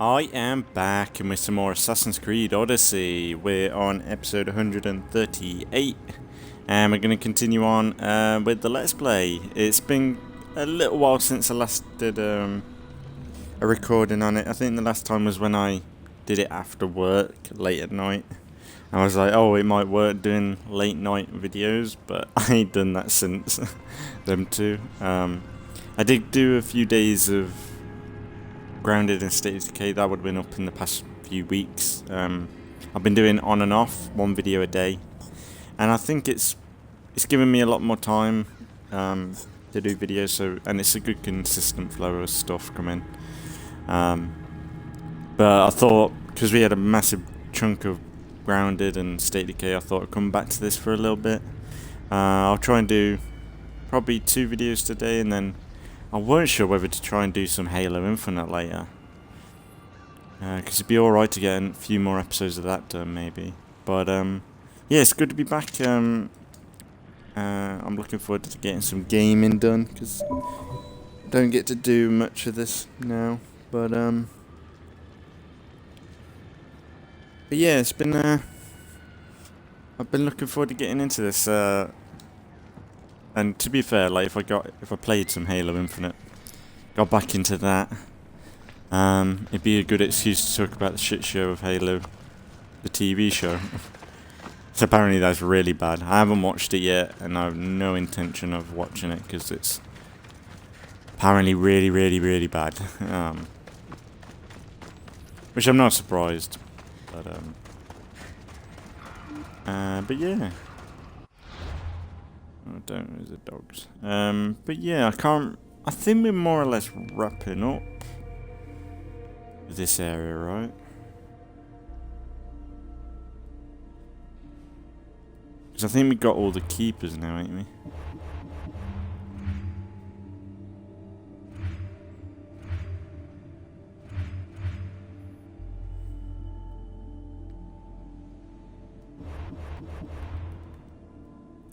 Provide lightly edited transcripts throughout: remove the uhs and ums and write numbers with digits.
I am back and with some more Assassin's Creed Odyssey. We're on episode 138 and we're going to continue on with the Let's Play. It's been a little while since I last did a recording on it. I think the last time was when I did it after work, late at night. I was like, oh, it might work doing late night videos, but I ain't done that since them two. I did do a few days of Grounded and State of Decay. That would have been up in the past few weeks. I've been doing on and off, one video a day, and I think it's given me a lot more time to do videos. So, and it's a good consistent flow of stuff coming. But I thought, because we had a massive chunk of Grounded and State of Decay, I thought I'd come back to this for a little bit. I'll try and do probably 2 videos today, and then I weren't sure whether to try and do some Halo Infinite later. Because it'd be alright to get a few more episodes of that done, maybe. But, yeah, it's good to be back. I'm looking forward to getting some gaming done, because I don't get to do much of this now. But yeah, it's been, I've been looking forward to getting into this, and to be fair, like if I played some Halo Infinite, got back into that, it'd be a good excuse to talk about the shit show of Halo, the TV show. So apparently that's really bad. I haven't watched it yet, and I have no intention of watching it because it's apparently really, really, really bad. Which I'm not surprised, but yeah. Oh, don't use the dogs. But yeah, I think we're more or less wrapping up this area, right? Because I think we got all the keepers now, ain't we?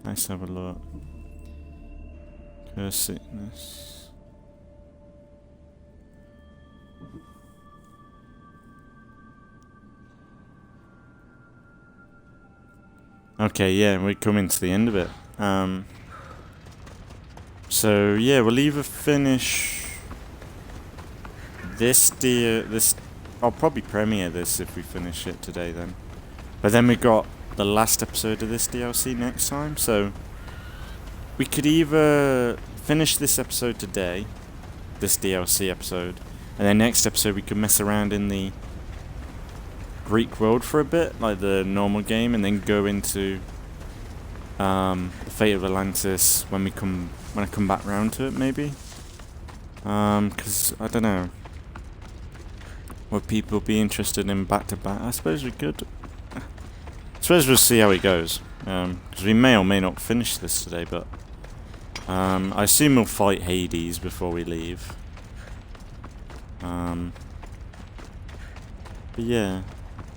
Let's have a look. Curse sickness. Okay, yeah, we're coming to the end of it. So yeah, we'll either finish this I'll probably premiere this if we finish it today then. But then we got the last episode of this DLC next time, so we could either finish this episode today, this DLC episode, and then next episode we could mess around in the Greek world for a bit, like the normal game, and then go into the Fate of Atlantis when I come back round to it, maybe. Because I don't know, would people be interested in back to back? I suppose we could. I suppose we'll see how it goes, because we may or may not finish this today, but I assume we'll fight Hades before we leave. But yeah,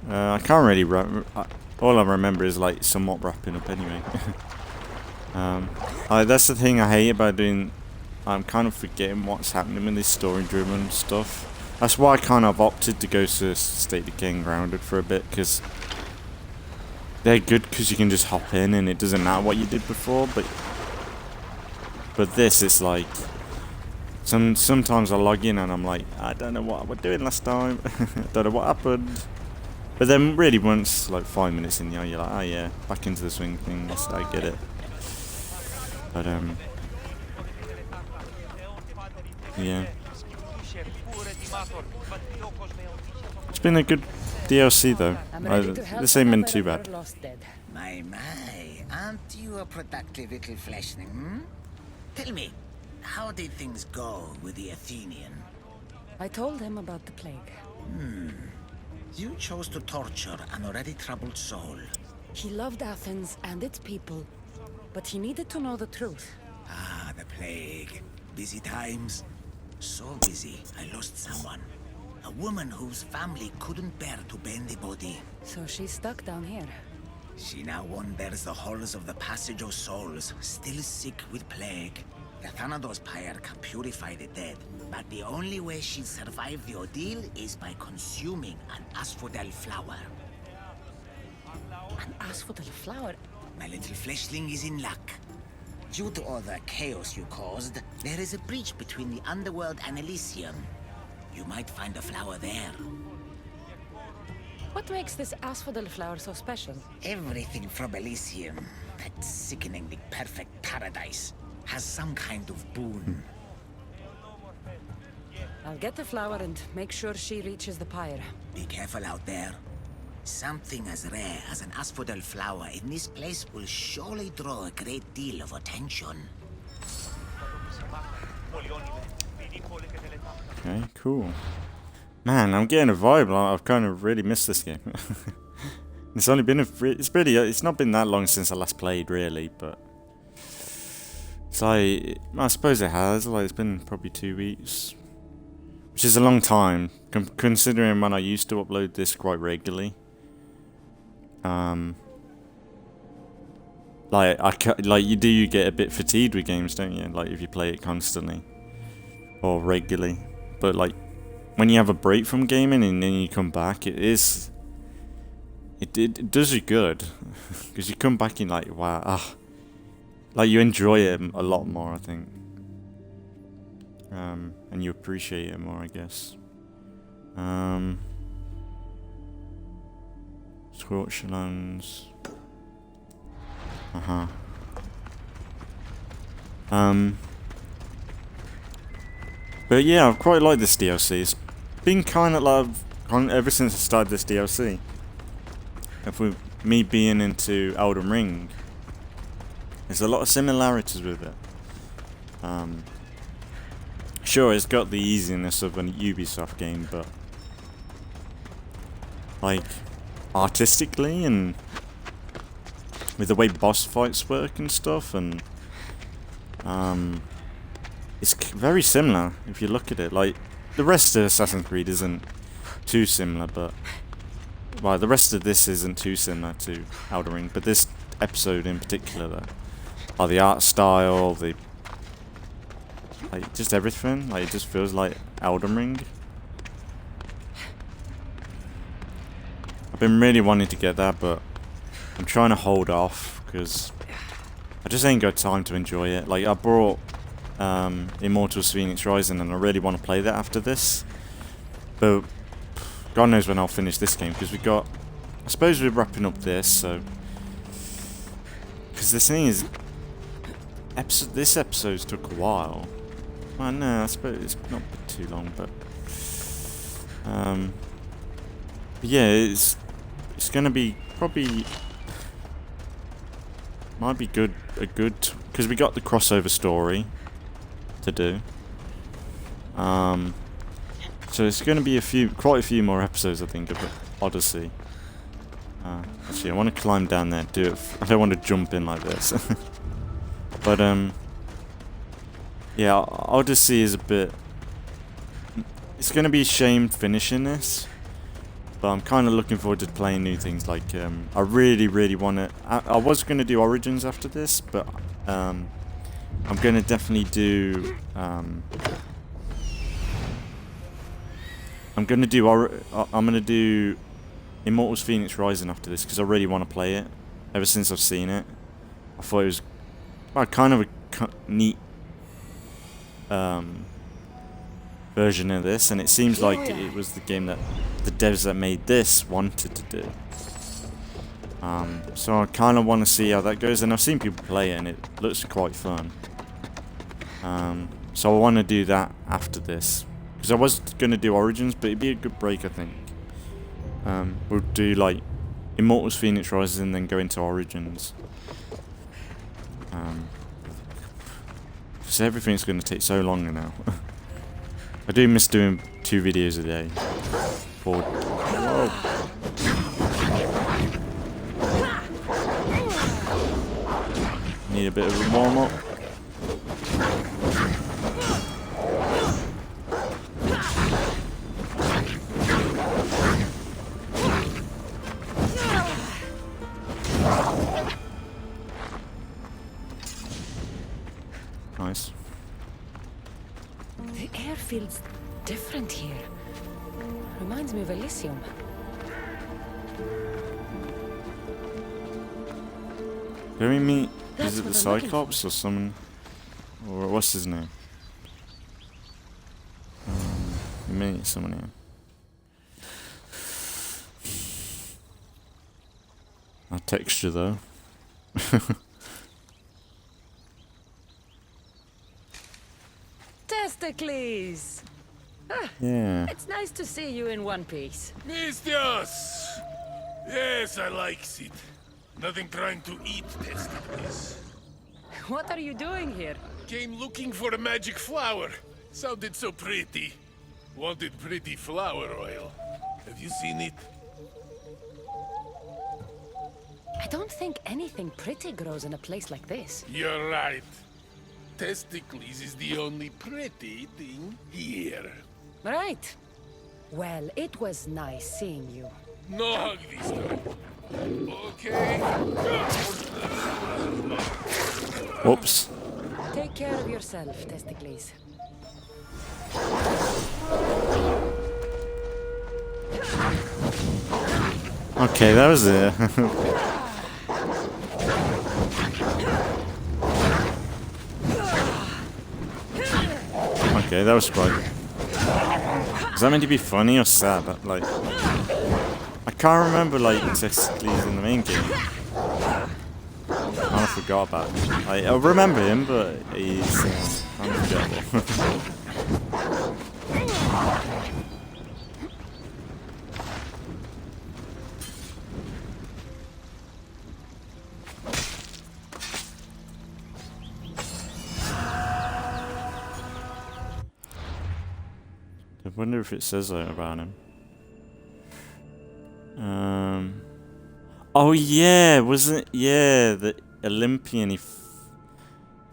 I can't really all I remember is like somewhat wrapping up anyway. That's the thing I hate about doing. I'm kind of forgetting what's happening with this story-driven stuff. That's why I kind of opted to go to State of Decay and Grounded for a bit, because they're good because you can just hop in and it doesn't matter what you did before, but this, it's like sometimes I log in and I'm like, I don't know what I was doing last time. I don't know what happened. But then really once like 5 minutes in, you're like, oh yeah, back into the swing of things, I get it. But yeah. It's been a good DLC though. This ain't been too bad. My, aren't you a productive little fleshling, hmm? Tell me, how did things go with the Athenian? I told him about the plague. You chose to torture an already troubled soul. He loved Athens and its people, but he needed to know the truth. Ah, the plague. Busy times. So busy, I lost someone. A woman whose family couldn't bear to bend the body. So she's stuck down here. She now wanders the halls of the Passage of Souls, still sick with plague. The Thanatos pyre can purify the dead, but the only way she'll survive the ordeal is by consuming an asphodel flower. An asphodel flower? My little fleshling is in luck. Due to all the chaos you caused, there is a breach between the underworld and Elysium. You might find a flower there. What makes this asphodel flower so special? Everything from Elysium, that sickeningly perfect paradise, has some kind of boon. I'll get the flower and make sure she reaches the pyre. Be careful out there. Something as rare as an asphodel flower in this place will surely draw a great deal of attention. Okay, cool. Man, I'm getting a vibe. I've kind of really missed this game. It's only been it's not been that long since I last played, really, but it's like, I suppose it has. Like, it's been probably 2 weeks, which is a long time considering when I used to upload this quite regularly. Like you get a bit fatigued with games, don't you? Like if you play it constantly or regularly. But like when you have a break from gaming and then you come back, it does you good because you come back and like, wow, like you enjoy it a lot more, I think, and you appreciate it more, I guess. Scorchlands. But yeah, I've quite liked this DLC. It's been kind of like ever since I started this DLC. With me being into Elden Ring, there's a lot of similarities with it. Sure, it's got the easiness of a Ubisoft game, but like artistically and with the way boss fights work and stuff, and it's very similar if you look at it. Like the rest of Assassin's Creed isn't too similar, but well, the rest of this isn't too similar to Elden Ring, but this episode in particular, the art style, like just everything, like it just feels like Elden Ring. I've been really wanting to get that, but I'm trying to hold off because I just ain't got time to enjoy it. Like I brought Immortals Phoenix Rising and I really want to play that after this, but God knows when I'll finish this game because I suppose we're wrapping up this, so because the thing is, this episode's took a while. Well, no, I suppose it's not been too long, but yeah, it's gonna be probably might be good because we got the crossover story to do. So it's going to be quite a few more episodes, I think, of Odyssey. Actually, I want to climb down there. I don't want to jump in like this. But yeah, Odyssey is a bit. It's going to be a shame finishing this, but I'm kind of looking forward to playing new things. Like I really want to. I was going to do Origins after this, but I'm going to definitely do. I'm gonna do Immortals Phoenix Rising after this because I really want to play it. Ever since I've seen it, I thought it was kind of a neat version of this, and it seems like it was the game that the devs that made this wanted to do. So I kind of want to see how that goes, and I've seen people play it, and it looks quite fun. So I want to do that after this. Because I was going to do Origins, but it'd be a good break, I think. We'll do, like, Immortals Phoenix Rises and then go into Origins. Because everything's going to take so long now. I do miss doing 2 videos a day. Whoa. Need a bit of a warm-up. Nice. Elysium. Do we meet, That's is it the what I'm looking Cyclops or someone? Or what's his name? We meet someone here. That texture though. Testicles! Yeah. It's nice to see you in one piece. Mistios! Yes, I like it. Nothing trying to eat testicles. What are you doing here? Came looking for a magic flower. Sounded so pretty. Wanted pretty flower oil. Have you seen it? I don't think anything pretty grows in a place like this. You're right. Testicles is the only pretty thing here. Right. Well, it was nice seeing you. No hug this time. Okay. Whoops. Take care of yourself, Testicles. Okay, that was it. Okay, that was quite. Is that meant to be funny or sad? Like, I can't remember like Testicles in the main game. I forgot about him. I remember him, but he's unforgettable. I wonder if it says that about him. Oh yeah, wasn't yeah the Olympian? He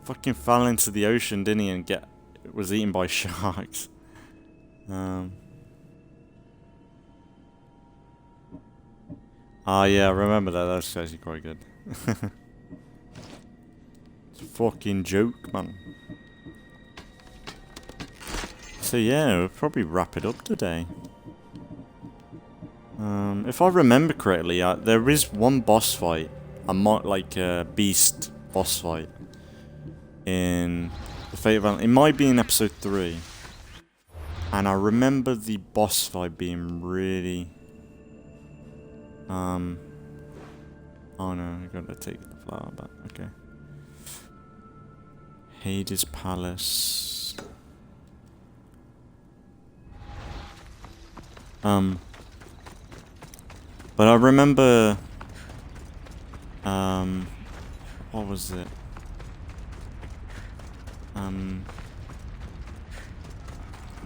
fucking fell into the ocean, didn't he, and was eaten by sharks. Ah yeah, I remember that. That's actually quite good. It's a fucking joke, man. So yeah, we'll probably wrap it up today. If I remember correctly, there is one boss fight, like a beast boss fight in the Fate of Atlantis. It might be in episode 3, and I remember the boss fight being really. Oh no, I gotta take the flower back. Okay. Hades Palace. But I remember, what was it?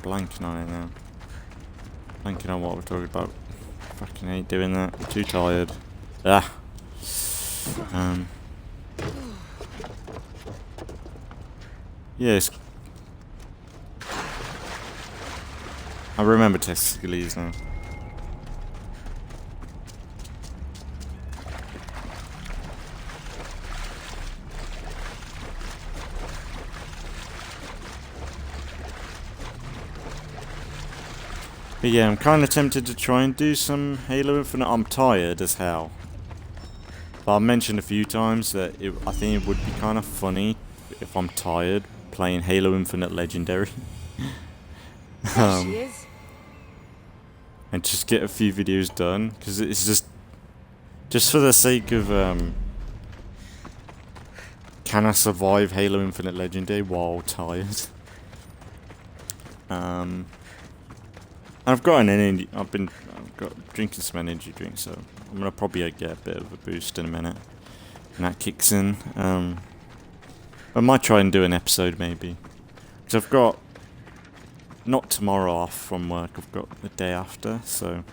Blanking on it now. Blanking on what we're talking about. Fucking hate doing that. I'm too tired. Ah. Yes. I remember Testicles now. But yeah, I'm kind of tempted to try and do some Halo Infinite. I'm tired as hell. But I've mentioned a few times that I think it would be kind of funny if I'm tired playing Halo Infinite Legendary. There she is. And just get a few videos done, because it's just for the sake of can I survive Halo Infinite Legendary while tired? And I've got an energy. I've got drinking some energy drinks, so I'm gonna probably get a bit of a boost in a minute, and that kicks in. I might try and do an episode maybe, because I've got not tomorrow off from work. I've got the day after, so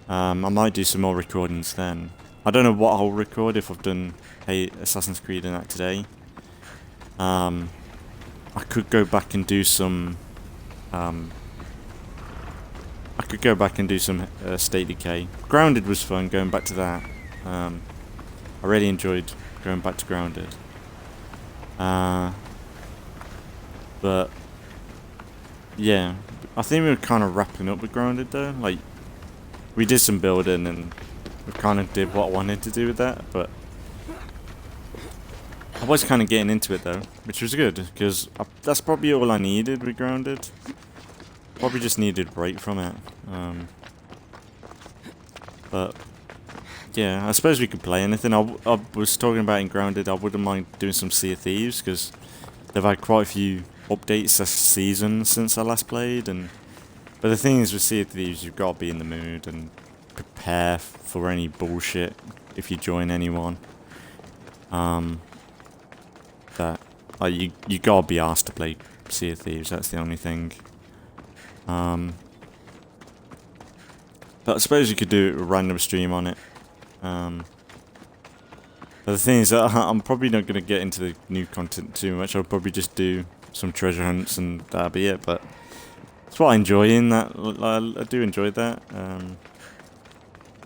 I might do some more recordings then. I don't know what I'll record if I've done Assassin's Creed and that today. I could go back and do some. I could go back and do some State Decay. Grounded was fun, going back to that. I really enjoyed going back to Grounded. But yeah, I think we were kind of wrapping up with Grounded though. Like we did some building and we kind of did what I wanted to do with that, but I was kind of getting into it though, which was good, because that's probably all I needed with Grounded. Probably just needed a break from it. But yeah, I suppose we could play anything. I was talking about in Grounded, I wouldn't mind doing some Sea of Thieves, because they've had quite a few updates this season since I last played. But the thing is with Sea of Thieves, you've got to be in the mood and prepare for any bullshit if you join anyone. You gotta be asked to play Sea of Thieves. That's the only thing. But I suppose you could do a random stream on it. But the thing is that I'm probably not gonna get into the new content too much. I'll probably just do some treasure hunts and that'll be it. But it's what I enjoy in that. I do enjoy that.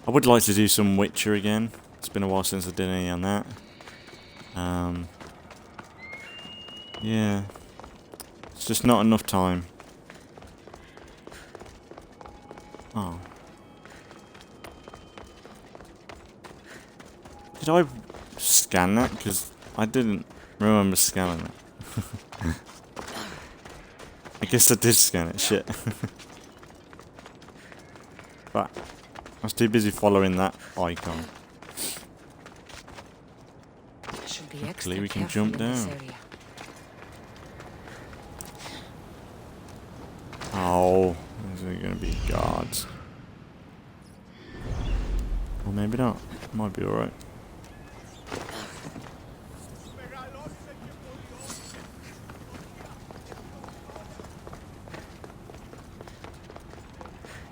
I would like to do some Witcher again. It's been a while since I did any on that. Yeah, it's just not enough time. Oh. Did I scan that? Because I didn't remember scanning it. I guess I did scan it, shit. But I was too busy following that icon. Luckily we can jump down. Oh, is there going to be guards? Or maybe not. Might be alright.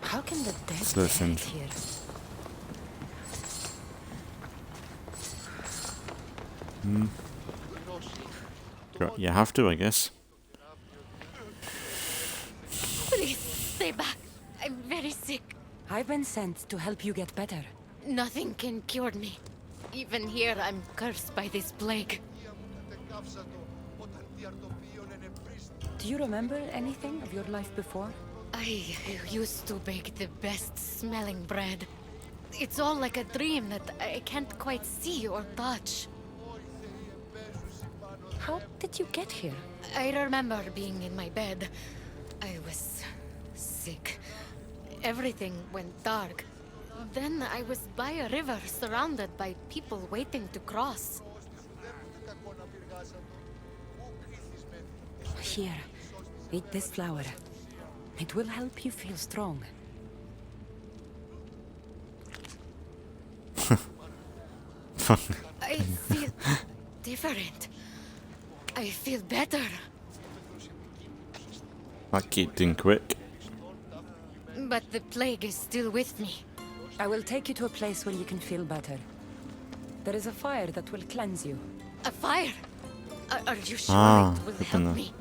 How can the dead Listen. get here? You have to, I guess. Please, stay back. I'm very sick. I've been sent to help you get better. Nothing can cure me. Even here, I'm cursed by this plague. Do you remember anything of your life before? I used to bake the best smelling bread. It's all like a dream that I can't quite see or touch. How did you get here? I remember being in my bed. I was sick. Everything went dark. Then I was by a river surrounded by people waiting to cross. Here, eat this flower. It will help you feel strong. I feel different. I feel better. That kicked in quick. But the plague is still with me. I will take you to a place where you can feel better. There is a fire that will cleanse you. A fire? Are you sure it will good to help know. me?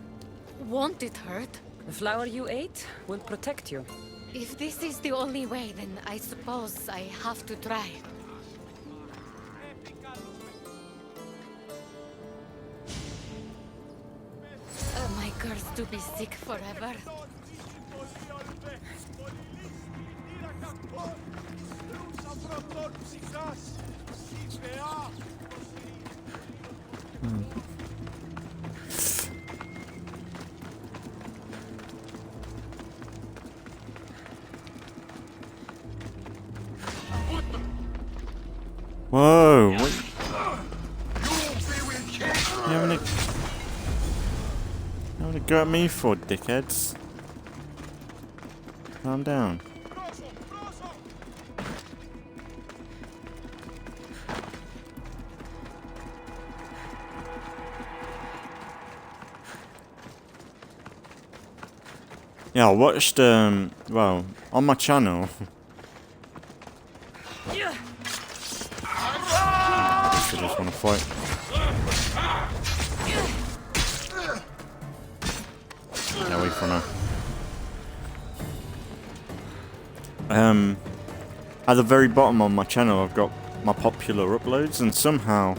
Won't it hurt? The flower you ate will protect you. If this is the only way, then I suppose I have to try. Am I cursed to be sick forever? Whoa! What? You having a go at me for, dickheads? Calm down. Yeah, I watched, well, on my channel. I just want to fight. Get away from her. At the very bottom of my channel, I've got my popular uploads, and somehow,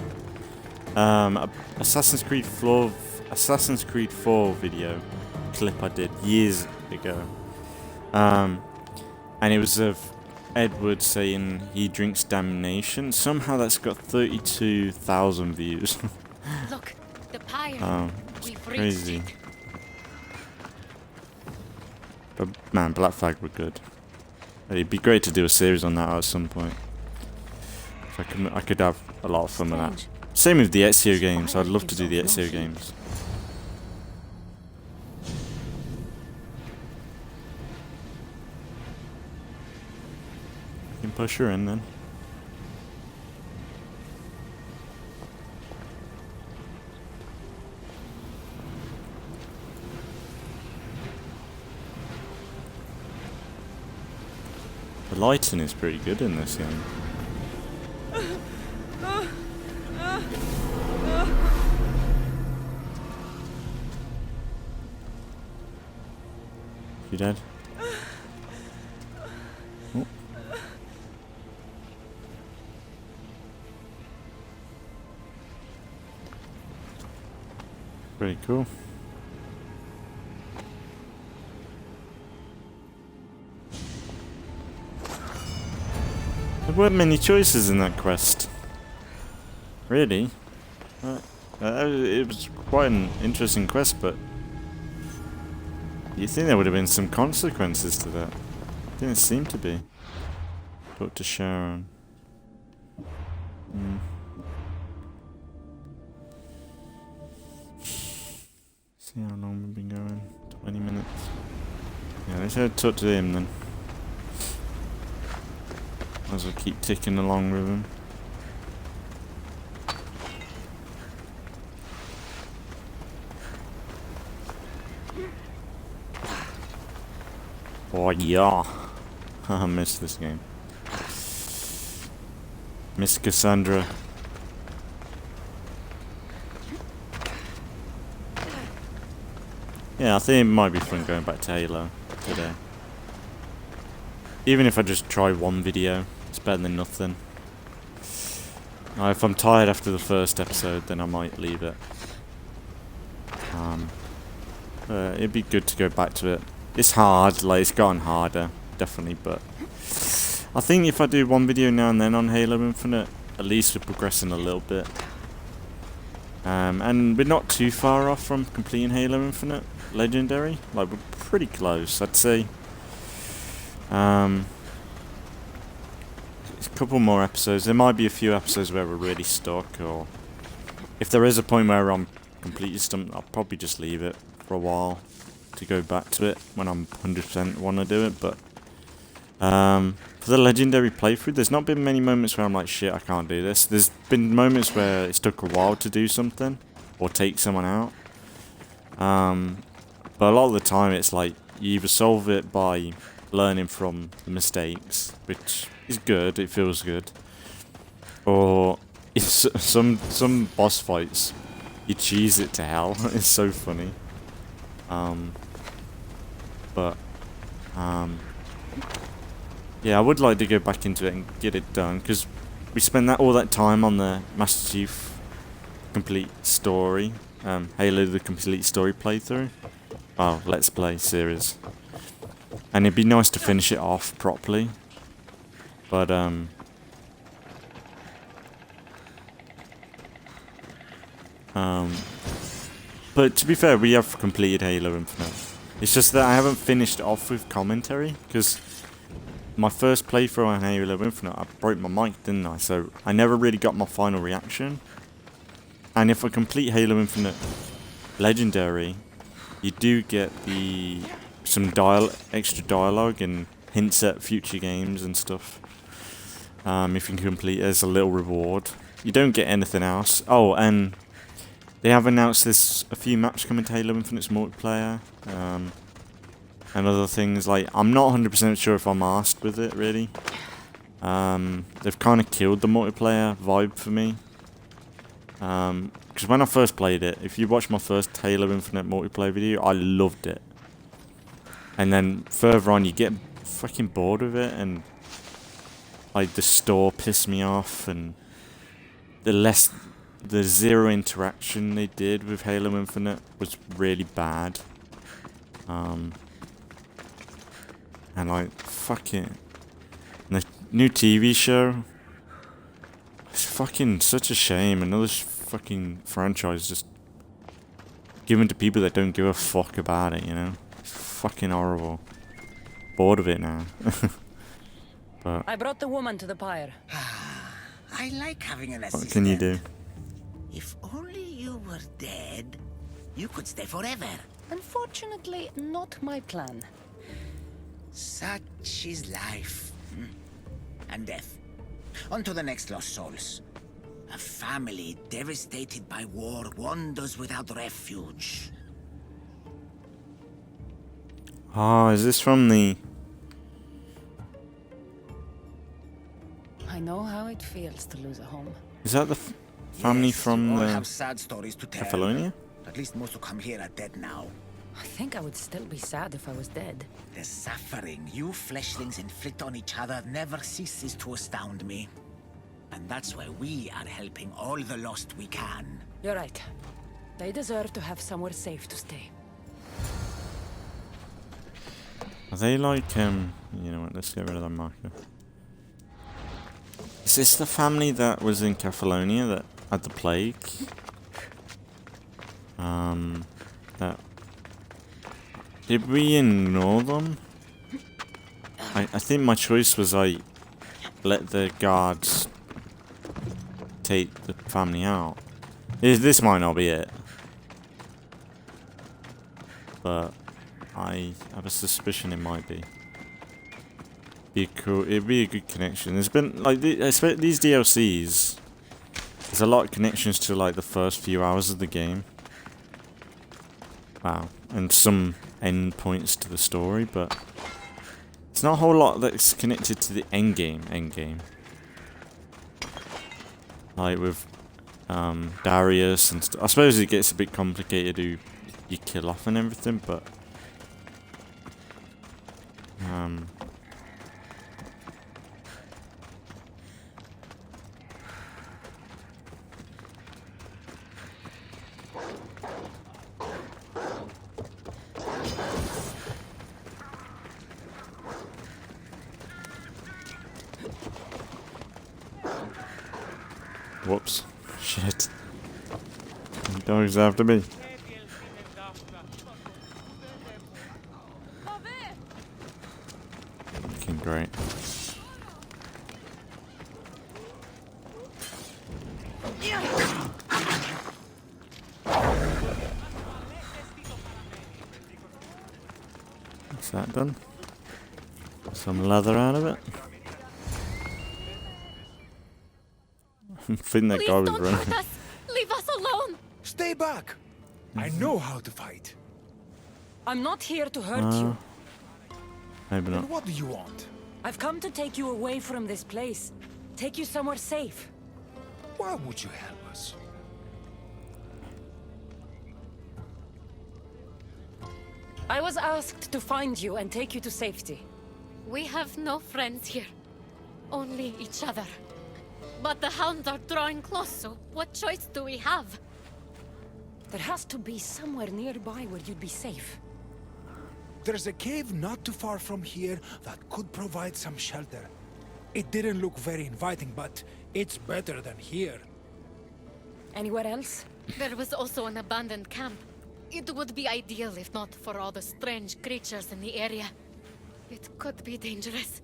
Assassin's Creed 4 video clip I did years ago, and it was of Edward saying he drinks damnation. Somehow that's got 32,000 views. Look, the pyre. Oh, it's We've crazy. reached it. But man, Black Flag were good. It'd be great to do a series on that at some point. If I could have a lot of fun with that. Same with the Ezio games. I'd love to do the Ezio games. You can push her in then. The lighting is pretty good in this game. You dead? Oh. Pretty cool. There weren't many choices in that quest. Really? It was quite an interesting quest, but you think there would have been some consequences to that? Didn't seem to be. Talk to Sharon. See how long we've been going. 20 minutes. Yeah, let's head talk to him then. Might as well keep ticking along with him. Oh yeah. I missed this game. Miss Kassandra. Yeah, I think it might be fun going back to Halo today. Even if I just try one video, it's better than nothing. If I'm tired after the first episode, then I might leave it. It'd be good to go back to it. It's hard, like it's gotten harder, definitely, but I think if I do one video now and then on Halo Infinite, at least we're progressing a little bit. And we're not too far off from completing Halo Infinite Legendary. Like, we're pretty close, I'd say. A couple more episodes. There might be a few episodes where we're really stuck, or if there is a point where I'm completely stumped, I'll probably just leave it for a while to go back to it when I'm 100% want to do it. But for the Legendary playthrough, there's not been many moments where I'm like, shit, I can't do this. There's been moments where it's took a while to do something or take someone out. But a lot of the time it's like you either solve it by learning from the mistakes, which is good, it feels good, or it's some boss fights you cheese it to hell. It's so funny. Yeah, I would like to go back into it and get it done, because we spent all that time on the Master Chief complete story, Halo the complete story playthrough. Well, let's play series. And it'd be nice to finish it off properly. But but to be fair, we have completed Halo Infinite. It's just that I haven't finished off with commentary, because my first playthrough on Halo Infinite, I broke my mic, didn't I? So I never really got my final reaction. And if I complete Halo Infinite Legendary, you do get some extra dialogue and hints at future games and stuff. If you can complete it as a little reward. You don't get anything else. Oh, and they have announced there's a few maps coming to Halo Infinite's multiplayer. And other things, like, I'm not 100% sure if I'm arsed with it, really. They've kind of killed the multiplayer vibe for me. Because when I first played it, if you watch my first Halo Infinite multiplayer video, I loved it. And then further on, you get fucking bored of it, and like the store pissed me off, and the zero interaction they did with Halo Infinite was really bad. And like, fuck it. And New TV show. It's fucking such a shame. Another fucking franchise just given to people that don't give a fuck about it, you know? It's fucking horrible. Bored of it now. But I brought the woman to the pyre. I like having an assistant. what can you do? If only you were dead, you could stay forever. Unfortunately, not my plan. Such is life. And death. On to the next lost souls. A family devastated by war wanders without refuge. Oh, is this from the... I know how it feels to lose a home. Is that the family Yes, from you all the... have sad stories to tell. Catalonia? At least most who come here are dead now. I think I would still be sad if I was dead. The suffering you fleshlings inflict on each other never ceases to astound me. And that's why we are helping all the lost we can. You're right. They deserve to have somewhere safe to stay. Are they like, you know what, let's get rid of that marker. Is this the family that was in Catalonia that had the plague? That... Did we ignore them? I think my choice was I let the guards take the family out. This might not be it. But I have a suspicion it might be. It'd be a good connection. There's been like these DLCs. There's a lot of connections to like the first few hours of the game. Wow, and some end points to the story, but it's not a whole lot that's connected to the end game. Like with Darius and I suppose it gets a bit complicated who you kill off and everything, but whoops. Shit. The dog's after me. Looking great. What's that done? Some leather out of it. I think that guy was running. Hurt us. Leave us alone. Stay back! I know how to fight. I'm not here to hurt you. Maybe Then not. what do you want? I've come to take you away from this place. Take you somewhere safe. Why would you help us? I was asked to find you and take you to safety. We have no friends here. Only each other. But the hounds are drawing close, so what choice do we have? There has to be somewhere nearby where you'd be safe. There's a cave not too far from here that could provide some shelter. It didn't look very inviting, but it's better than here. Anywhere else? There was also an abandoned camp. It would be ideal if not for all the strange creatures in the area. It could be dangerous.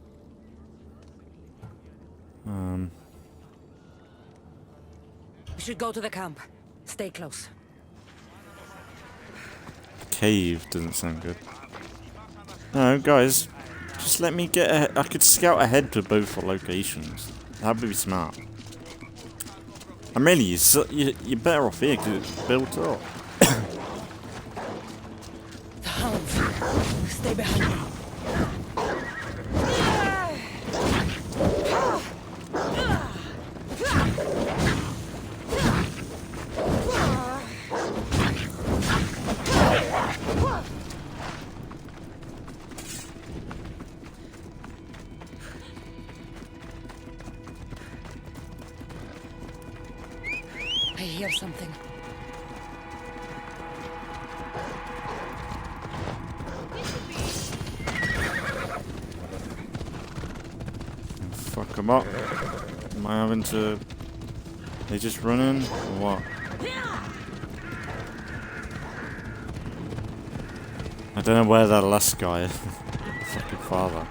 We should go to the camp. Stay close. Cave doesn't sound good. No, guys, just let me get I could scout ahead to both locations. That would be smart. And really, you're better off here because it's built up. The hounds. Stay behind me. I hear something. fuck them up. Am I having to... They just running or what? I don't know where that last guy is. Fucking father.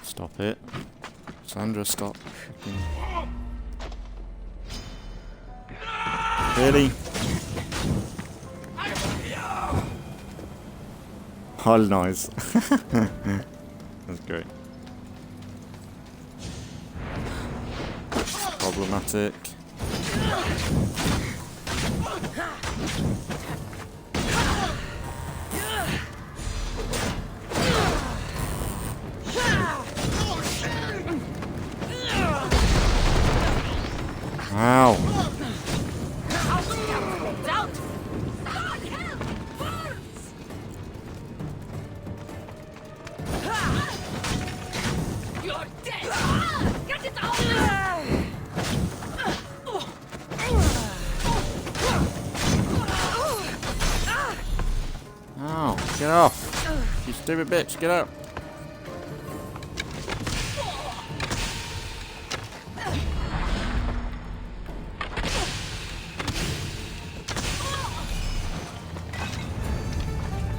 Stop it. Kassandra, stop. Really? Oh, nice. That's great. Problematic. Ow. You're dead. Get it out. Ow, get off. You stupid bitch, get out.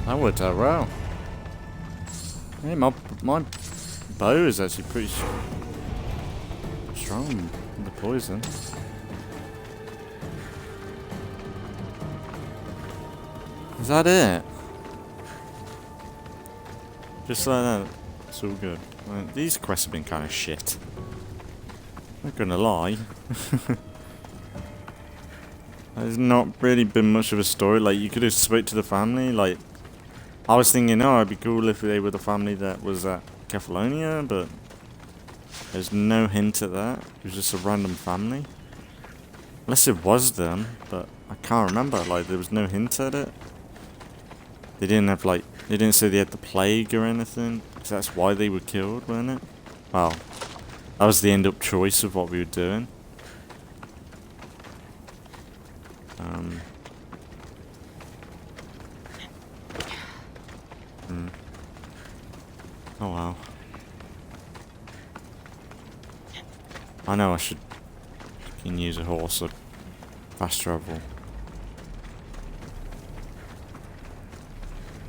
That worked out well. Hey, my bow is actually pretty strong with the poison. Is that it? Just like that. It's all good. Well, these quests have been kind of shit. Not gonna lie. There's not really been much of a story. Like, you could have spoke to the family. Like, I was thinking, oh, it'd be cool if they were the family that was at Kefalonia, but there's no hint at that. It was just a random family. Unless it was them, but I can't remember. Like, there was no hint at it. They didn't have, like, they didn't say they had the plague or anything. Because that's why they were killed, wasn't it? Well, that was the end-up choice of what we were doing. Oh wow. I know I should fucking use a horse or fast travel.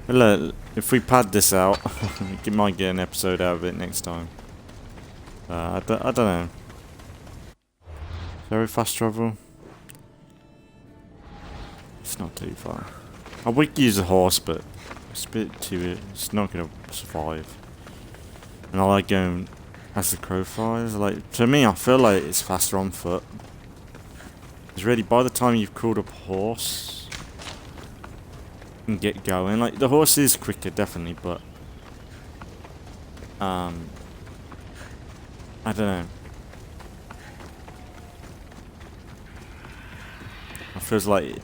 But look, if we pad this out, we might get an episode out of it next time. I don't know. Very fast travel. It's not too far. I would use a horse, but it's a bit too... It's not going to survive. And I like going as the crow flies. Like, to me, I feel like it's faster on foot. Because really, by the time you've called up a horse and get going, like, the horse is quicker, definitely, but... I don't know. It feels like...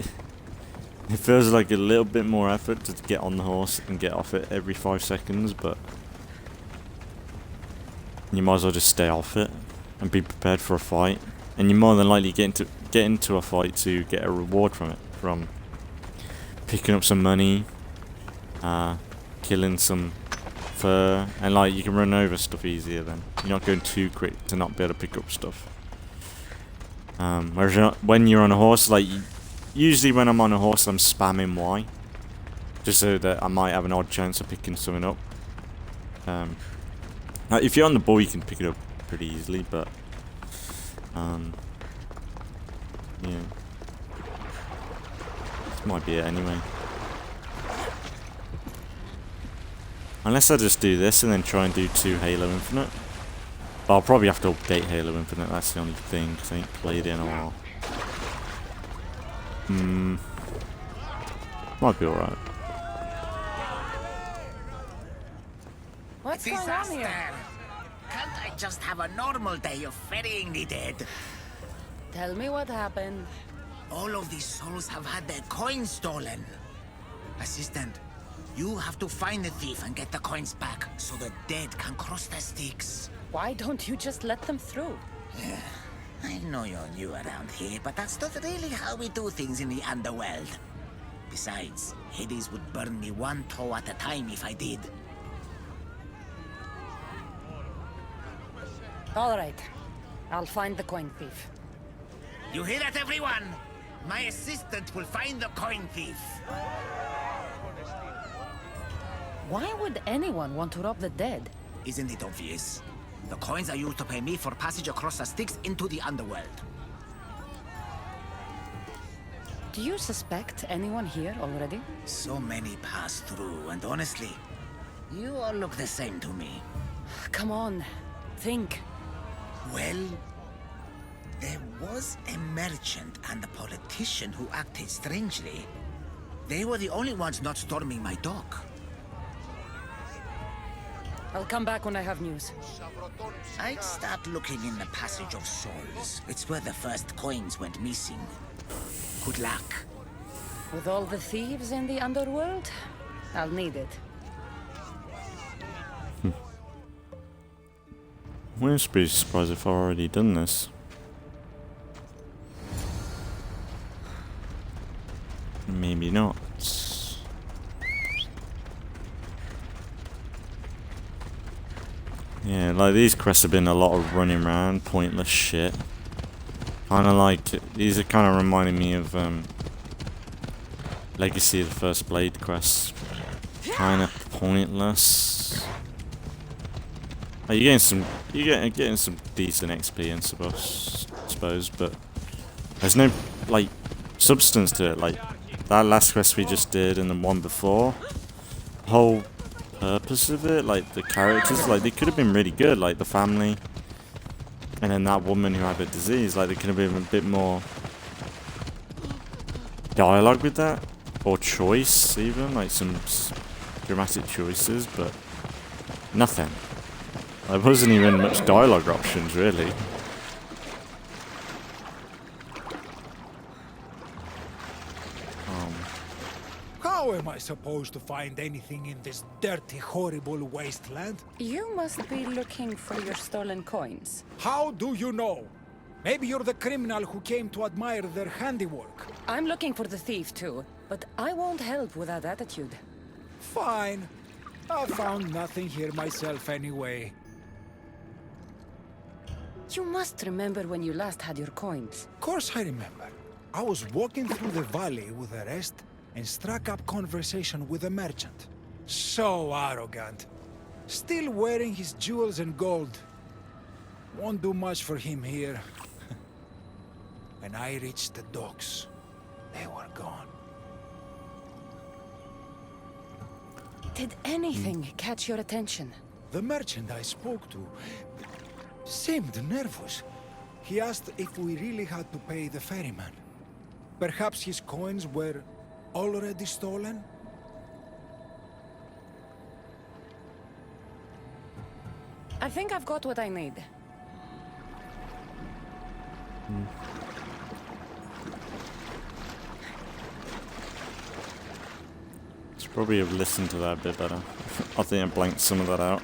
It feels like a little bit more effort to get on the horse and get off it every 5 seconds, but you might as well just stay off it and be prepared for a fight. And you're more than likely get into a fight to get a reward from it, from picking up some money, killing some fur, and like you can run over stuff easier then. You're not going too quick to not be able to pick up stuff. Whereas when you're on a horse, like usually when I'm on a horse, I'm spamming Y, just so that I might have an odd chance of picking something up. Now if you're on the ball, you can pick it up pretty easily, but yeah, this might be it anyway. Unless I just do this and then try and do 2 Halo Infinite. But I'll probably have to update Halo Infinite, that's the only thing, because I ain't played it in a while. Might be alright. What's going on Disaster! here? Can't I just have a normal day of ferrying the dead? Tell me what happened. All of these souls have had their coins stolen. Assistant, you have to find the thief and get the coins back so the dead can cross their sticks. Why don't you just let them through? I know you're new around here, but that's not really how we do things in the underworld. Besides, Hades would burn me one toe at a time if I did. All right. I'll find the coin thief. You hear that, everyone? My assistant will find the coin thief. Why would anyone want to rob the dead? Isn't it obvious? The coins are used to pay me for passage across the Styx into the underworld. Do you suspect anyone here already? So many pass through, and honestly, you all look the same to me. Come on. Think. Well, there was a merchant and a politician who acted strangely. They were the only ones not storming my dock. I'll come back when I have news. I'd start looking in the Passage of Souls. It's where the first coins went missing. Good luck. With all the thieves in the underworld, I'll need it. I wouldn't be surprised if I've already done this. Maybe not. Yeah, like these quests have been a lot of running around, pointless shit. Kinda like, these are kinda reminding me of Legacy of the First Blade quests. Kinda pointless. Like, you're getting some decent XP and stuff, I suppose, but there's no like substance to it. Like that last quest we just did and the one before, the whole purpose of it, like the characters, like they could have been really good, like the family, and then that woman who had a disease, like there could have been a bit more dialogue with that, or choice even, like some dramatic choices, but nothing. There wasn't even much dialogue options, really. How am I supposed to find anything in this dirty, horrible wasteland? You must be looking for your stolen coins. How do you know? Maybe you're the criminal who came to admire their handiwork. I'm looking for the thief too, but I won't help with that attitude. Fine. I found nothing here myself anyway. You must remember when you last had your coins. Of course I remember. I was walking through the valley with the rest and struck up conversation with a merchant. So arrogant. Still wearing his jewels and gold. Won't do much for him here. When I reached the docks, they were gone. Did anything catch your attention? The merchant I spoke to seemed nervous. He asked if we really had to pay the ferryman. Perhaps his coins were already stolen? I think I've got what I need. Should probably have listened to that a bit better. I think I blanked some of that out.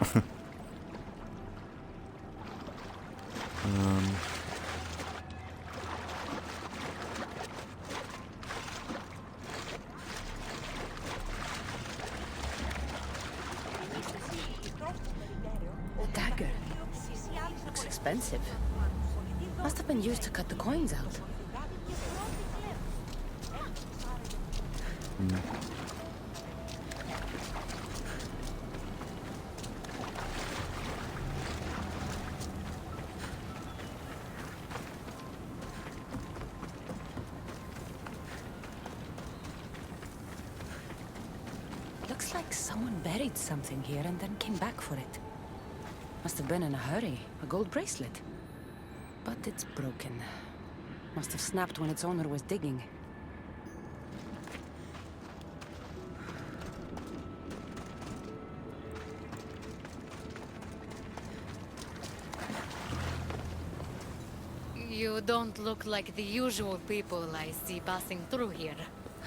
A dagger. Looks expensive. Must have been used to cut the coins out. Looks like someone buried something here and then came back for it. Must have been in a hurry. A gold bracelet. But it's broken. Must have snapped when its owner was digging. You don't look like the usual people I see passing through here.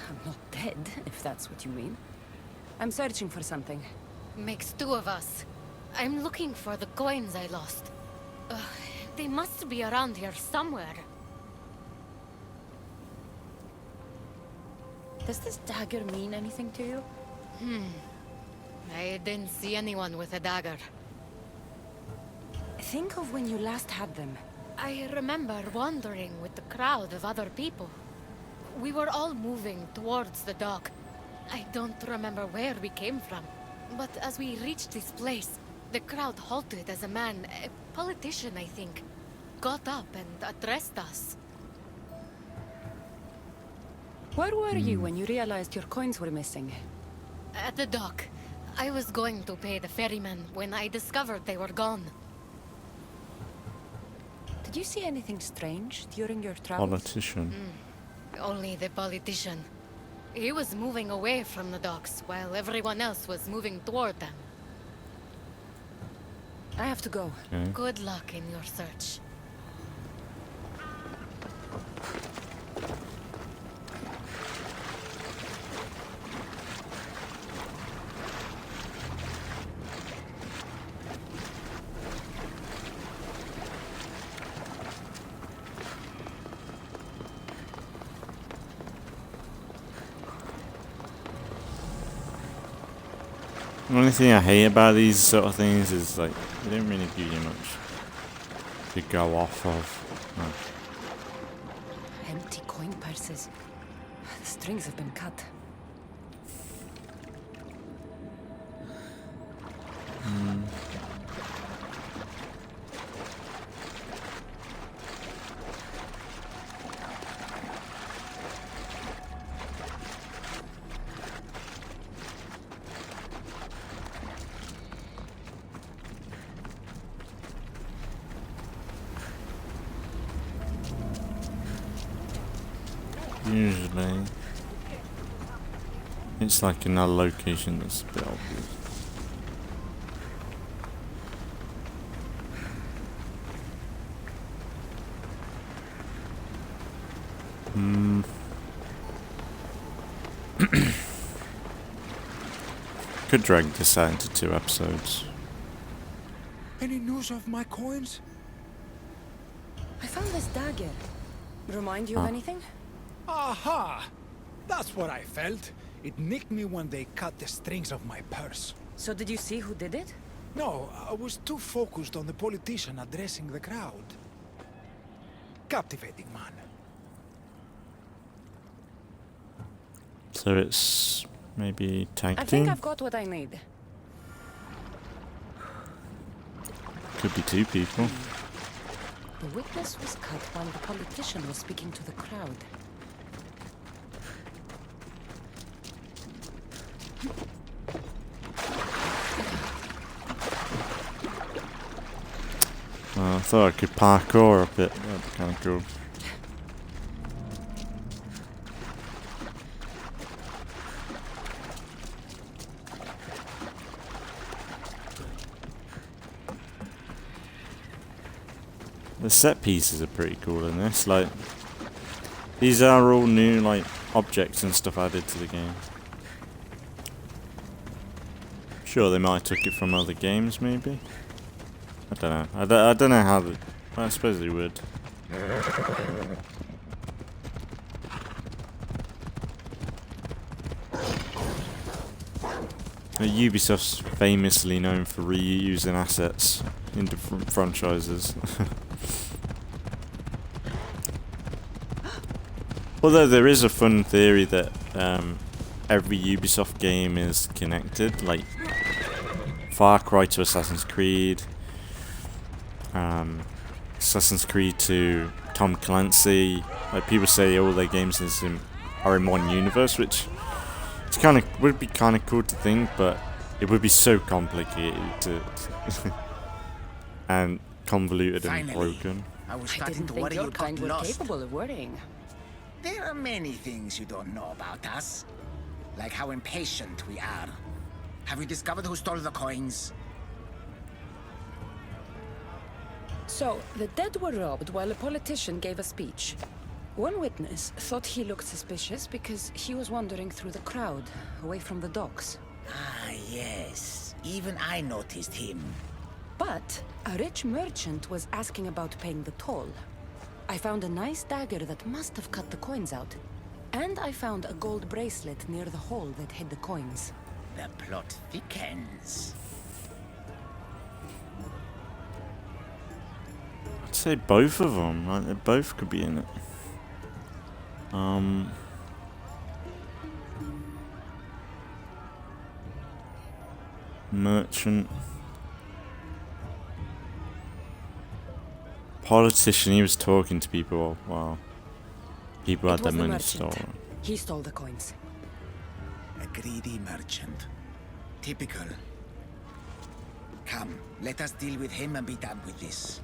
I'm not dead, if that's what you mean. I'm searching for something. Makes two of us. I'm looking for the coins I lost. They must be around here somewhere. Does this dagger mean anything to you? I didn't see anyone with a dagger. Think of when you last had them. I remember wandering with the crowd of other people. We were all moving towards the dock. I don't remember where we came from. But as we reached this place, the crowd halted as a man, a politician I think, got up and addressed us. Where were you when you realized your coins were missing? At the dock. I was going to pay the ferryman when I discovered they were gone. Did you see anything strange during your travels? Politician. Only the politician. He was moving away from the docks while everyone else was moving toward them. I have to go. Okay. Good luck in your search. The only thing I hate about these sort of things is like they don't really give you much to go off of. Empty coin purses. The strings have been cut. Usually, it's like another location that's a bit obvious. Could drag this out into 2 episodes. Any news of my coins? I found this dagger. Remind you of anything? Aha! That's what I felt. It nicked me when they cut the strings of my purse. So did you see who did it? No, I was too focused on the politician addressing the crowd. Captivating man. So it's maybe tag I team? think I've got what I need. Could be 2 people. The witness was cut while the politician was speaking to the crowd. I thought I could parkour up it. That'd be kind of cool. The set pieces are pretty cool in this. Like, these are all new, like, objects and stuff added to the game. Sure, they might have took it from other games, maybe. I don't know. I don't know how. I suppose they would. Ubisoft's famously known for reusing assets in different franchises. Although there is a fun theory that every Ubisoft game is connected, like Far Cry to Assassin's Creed, Assassin's Creed to Tom Clancy. Like, people say all their games are in one universe, which would be kind of cool to think, but it would be so complicated and convoluted and Finally. broken. I was I starting didn't to think worry your you got kind were lost. capable of worrying. There are many things you don't know about us. Like how impatient we are. Have you discovered who stole the coins? So, the dead were robbed while a politician gave a speech. One witness thought he looked suspicious because he was wandering through the crowd, away from the docks. Ah, yes. Even I noticed him. But a rich merchant was asking about paying the toll. I found a nice dagger that must have cut the coins out. And I found a gold bracelet near the hole that hid the coins. The plot thickens. I'd say both of them. Like, they both could be in it. Merchant. Politician, he was talking to people while people had their money stolen. He stole the coins. A greedy merchant. Typical. Come, let us deal with him and be done with this.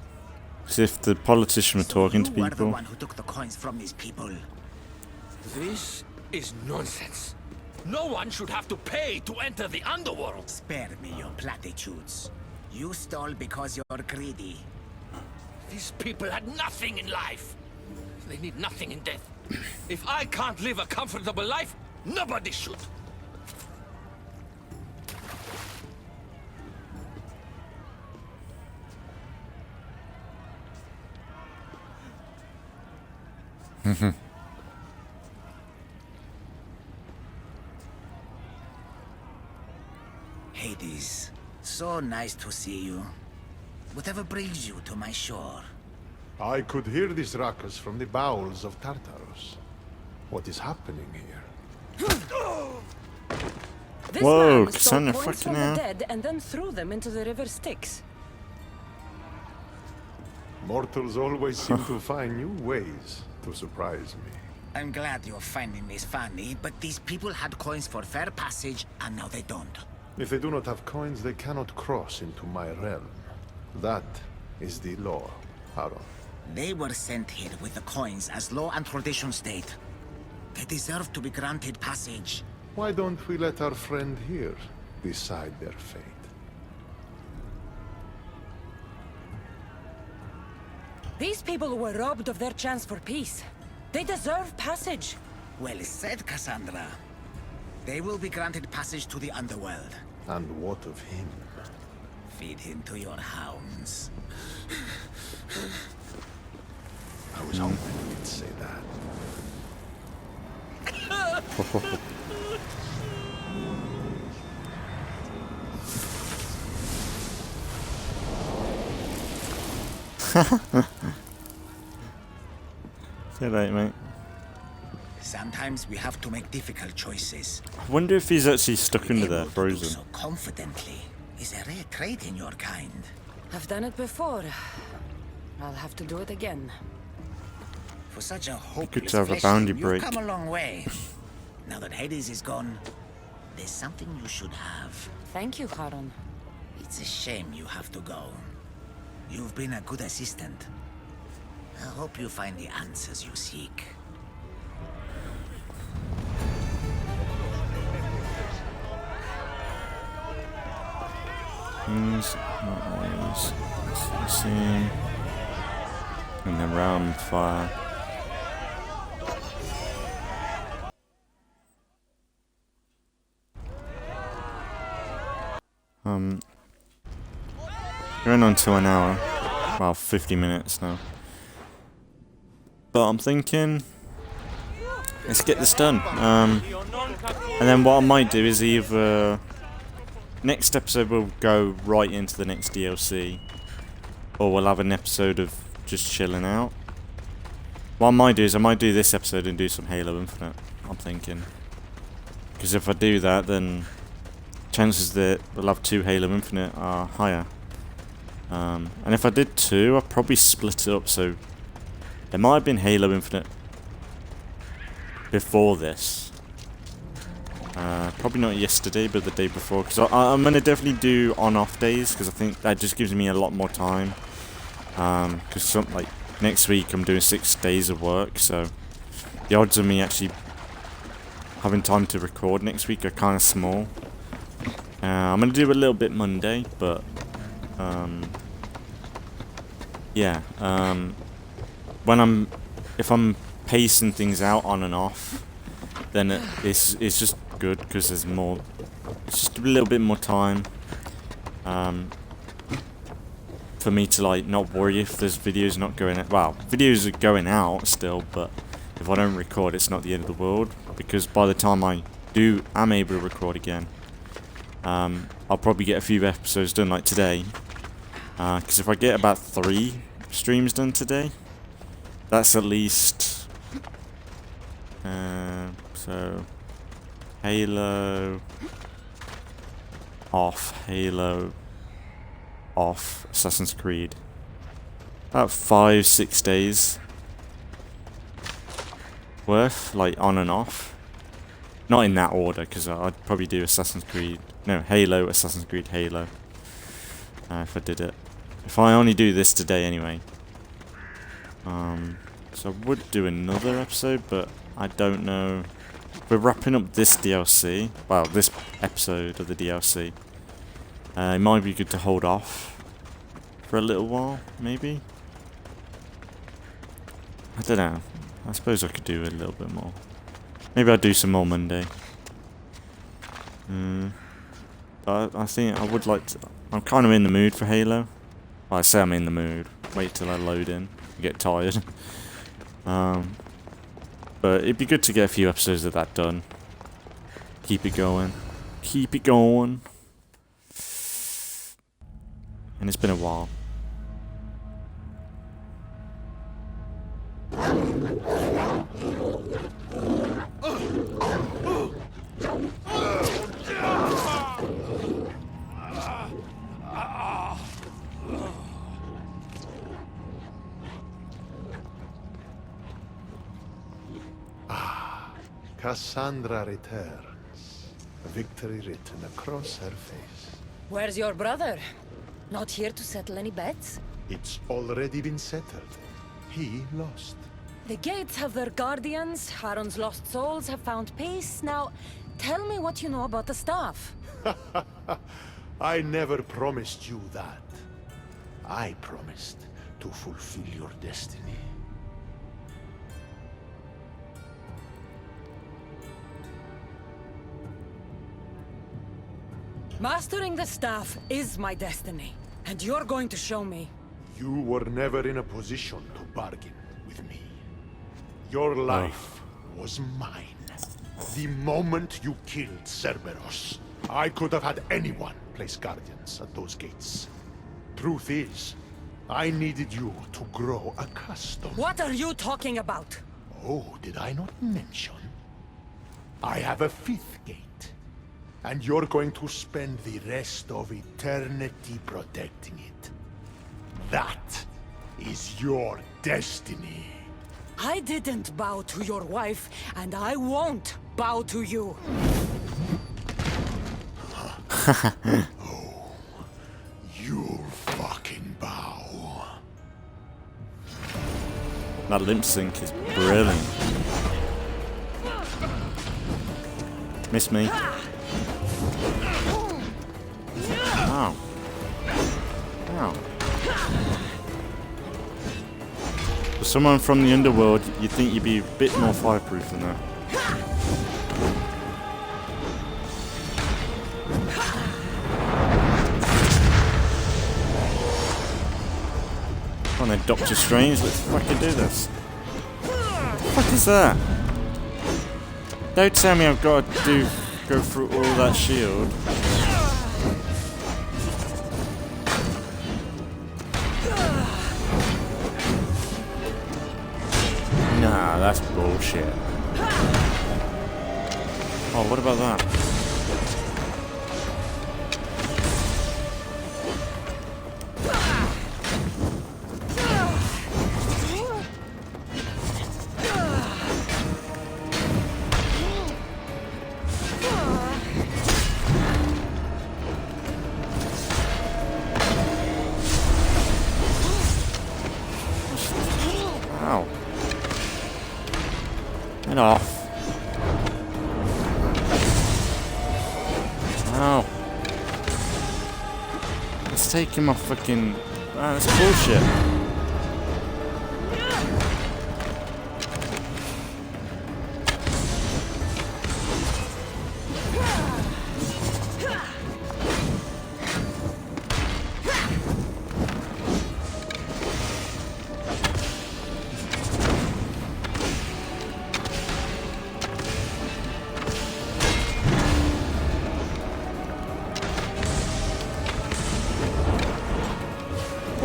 Because if the politician was talking to You were the people, one who took the coins from these people. This is nonsense. No one should have to pay to enter the underworld. Spare me your platitudes. You stole because you're greedy. These people had nothing in life. They need nothing in death. If I can't live a comfortable life, nobody should. Hades, so nice to see you. Whatever brings you to my shore? I could hear this ruckus from the bowels of Tartarus. What is happening here? This Whoa, man stole Kassandra, coins fucking from the hell. dead and then threw them into the river Styx. Mortals always seem to find new ways to surprise me. I'm glad you're finding this funny, but these people had coins for fair passage, and now they don't. If they do not have coins, they cannot cross into my realm. That is the law, Haron. They were sent here with the coins as law and tradition state. They deserve to be granted passage. Why don't we let our friend here decide their fate? These people were robbed of their chance for peace. They deserve passage. Well said, Kassandra. They will be granted passage to the underworld. And what of him? Feed him to your hounds. I was hoping you'd say that. say that, mate. Sometimes we have to make difficult choices. I wonder if he's actually stuck under there, Able to do frozen. so confidently is a rare trait in your kind. I've done it before. I'll have to do it again. For such a Good hopeless to have a flesh, boundary you've break. come a long way. Now that Hades is gone, there's something you should have. Thank you, Haron. It's a shame you have to go. You've been a good assistant. I hope you find the answers you seek. Things, not always. Same. And then round fire. Going on to an hour. Well, 50 minutes now. But I'm thinking, let's get this done. And then what I might do is either next episode we'll go right into the next DLC, or we'll have an episode of just chilling out. What I might do is I might do this episode and do some Halo Infinite. I'm thinking, because if I do that, then chances that we'll have 2 Halo Infinite are higher. And if I did 2, I'd probably split it up, so there might have been Halo Infinite before this. Probably not yesterday, but the day before, because I'm going to definitely do on-off days, because I think that just gives me a lot more time. Because like next week I'm doing 6 days of work, so the odds of me actually having time to record next week are kind of small. I'm going to do a little bit Monday, but yeah, if I'm pacing things out on and off, then it's just good because there's more. It's just a little bit more time for me to like not worry if there's videos not going out. Well, videos are going out still, but if I don't record, it's not the end of the world, because by the time I'm able to record again, I'll probably get a few episodes done like today. Because if I get about 3 streams done today, that's at least so Halo off, Assassin's Creed. About 5-6 days worth, like on and off. Not in that order, because I'd probably do Halo, Assassin's Creed, Halo. If I did it. If I only do this today anyway. So I would do another episode, but I don't know. We're wrapping up this DLC. Well, this episode of the DLC. It might be good to hold off for a little while, maybe. I don't know. I suppose I could do a little bit more. Maybe I'll do some more Monday. But I think I would like to. I'm kind of in the mood for Halo. Well, I say I'm in the mood. Wait till I load in. I get tired. But it'd be good to get a few episodes of that done. Keep it going. Keep it going. And it's been a while. Kassandra returns, victory written across her face. Where's your brother? Not here to settle any bets? It's already been settled. He lost. The gates have their guardians, Charon's lost souls have found peace. Now, tell me what you know about the staff. I never promised you that. I promised to fulfill your destiny. Mastering the staff is my destiny, and you're going to show me. You were never in a position to bargain with me. Your life was mine. The moment you killed Cerberus, I could have had anyone place guardians at those gates. Truth is, I needed you to grow accustomed. What are you talking about? Oh, did I not mention? I have a 5th gate. And you're going to spend the rest of eternity protecting it. That is your destiny. I didn't bow to your wife, and I won't bow to you. Oh, you'll fucking bow. That lip sync is brilliant. Miss me. Ow. Ow. For someone from the underworld, you'd think you'd be a bit more fireproof than that. Come on then, Doctor Strange, let's fucking do this. What the fuck is that? Don't tell me I've got to go through all that shield. Nah, that's bullshit. Oh, what about that? Ow. Get off. Ow. It's taking my fucking... that's bullshit.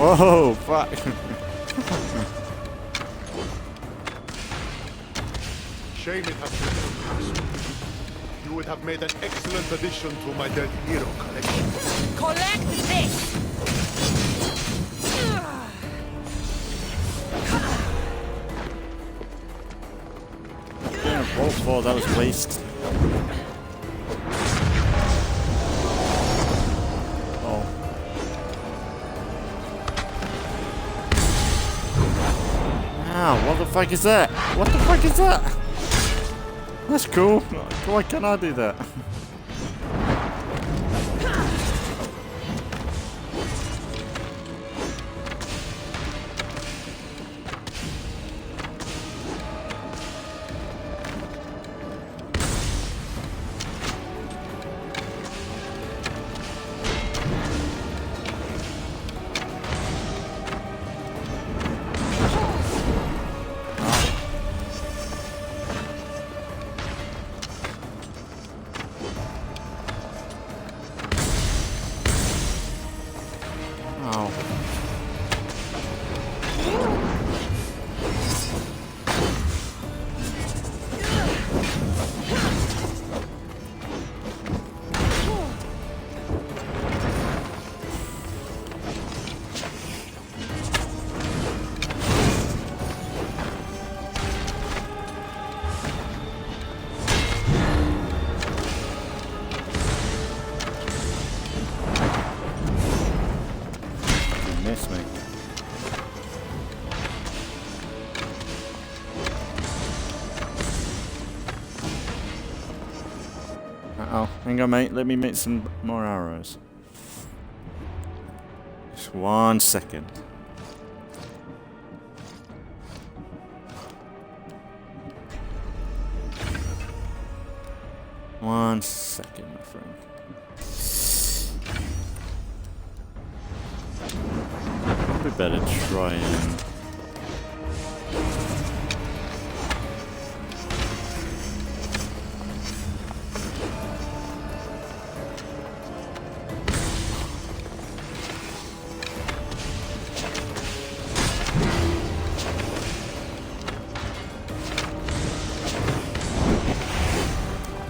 Whoa, fuck. Shame it has been impossible. You would have made an excellent addition to my dead hero collection. Collect this! Roll 4, that was waste. Oh. Ow, what the fuck is that? What the fuck is that? That's cool. Why can't I do that? Miss me. Uh-oh. Hang on, mate. Let me make some more arrows. Just 1 second. One second, my friend. Probably better try and...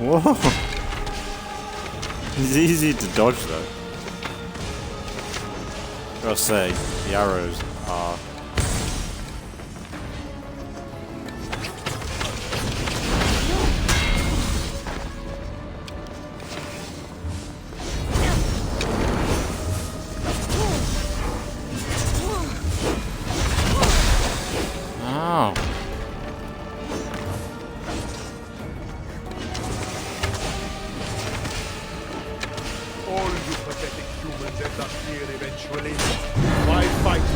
Whoa! It's easy to dodge though. Gotta say, the arrows are... Ow! All you pathetic humans end up here eventually. Why fight?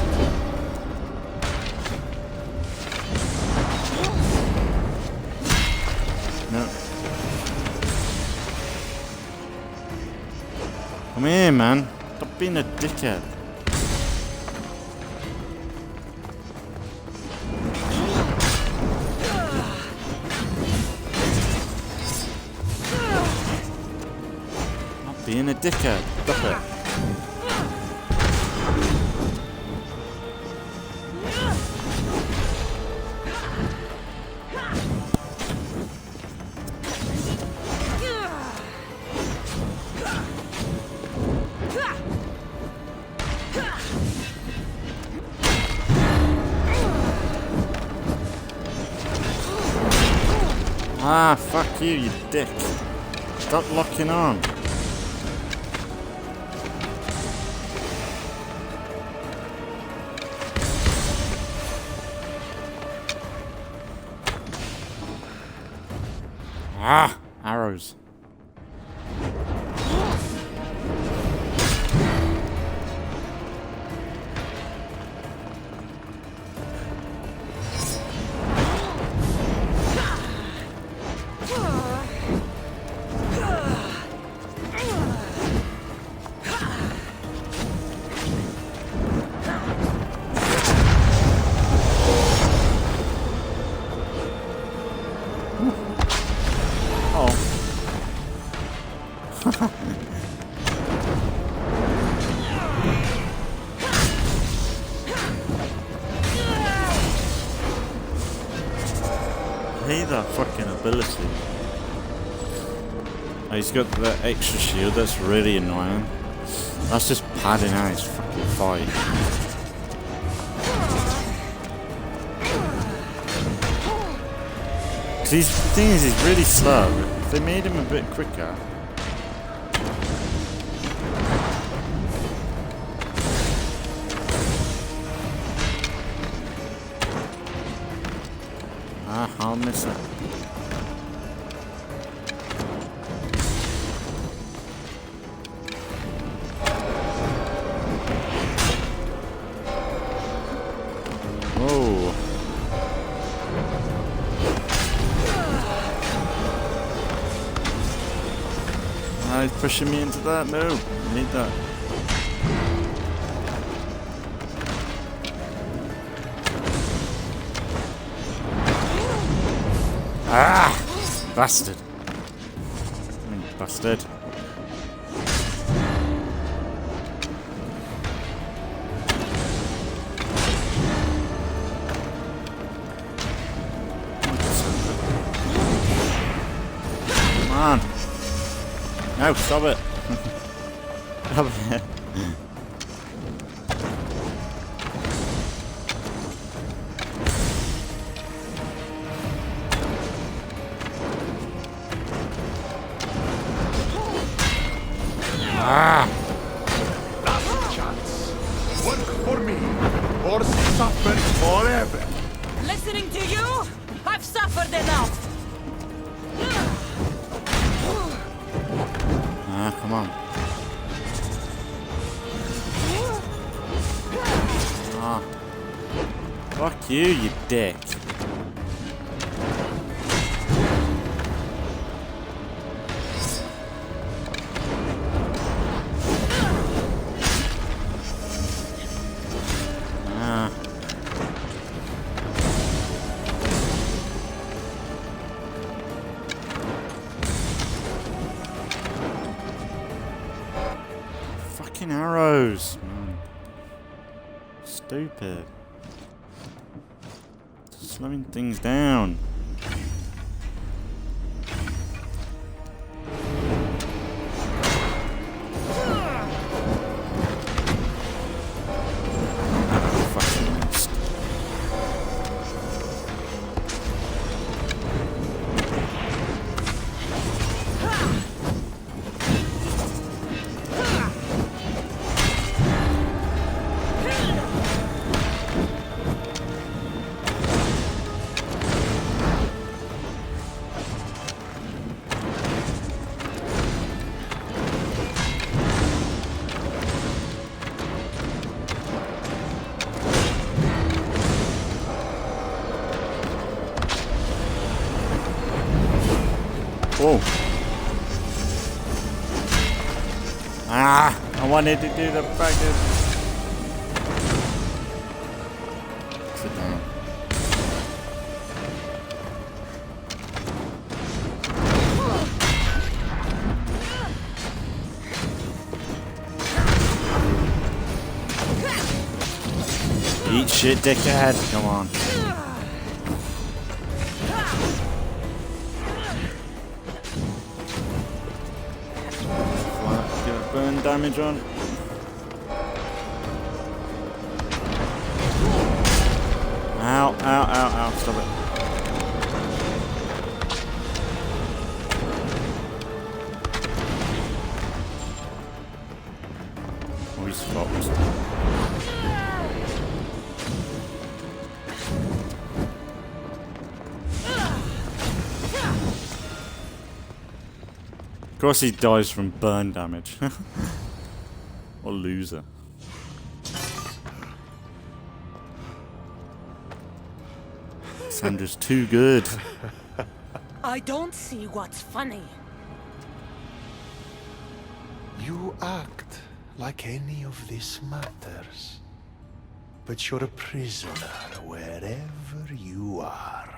No. Come here, man. Stop being a dickhead. Stop being a dickhead. Stop it. Ah, fuck you, you dick. Stop locking on. Ah, arrows. hate that fucking ability. Oh, he's got that extra shield, that's really annoying. That's just padding out his fucking fight. The thing is, he's really slow. If they made him a bit quicker. Ah, I'll miss it. Whoa. Ah, he's pushing me into that. No, I need that. Ah! Bastard. I mean, bastard. Come on. No, stop it. Stop it. Last chance. Work for me, or suffer forever. Listening to you, I've suffered enough. Ah, come on. Ah. Fuck you, you dick. Ah. Fucking arrows, man. Stupid. Slowing things down. Fucking missed. Whoa. Ah, I wanted to do the fucking... Sit down. Eat shit, dickhead. Come on. Burn damage on. Ow, ow, ow, ow. Stop it. Oh, he's fucked. Of course he dies from burn damage. What a loser. Kassandra's too good. I don't see what's funny. You act like any of this matters. But you're a prisoner wherever you are.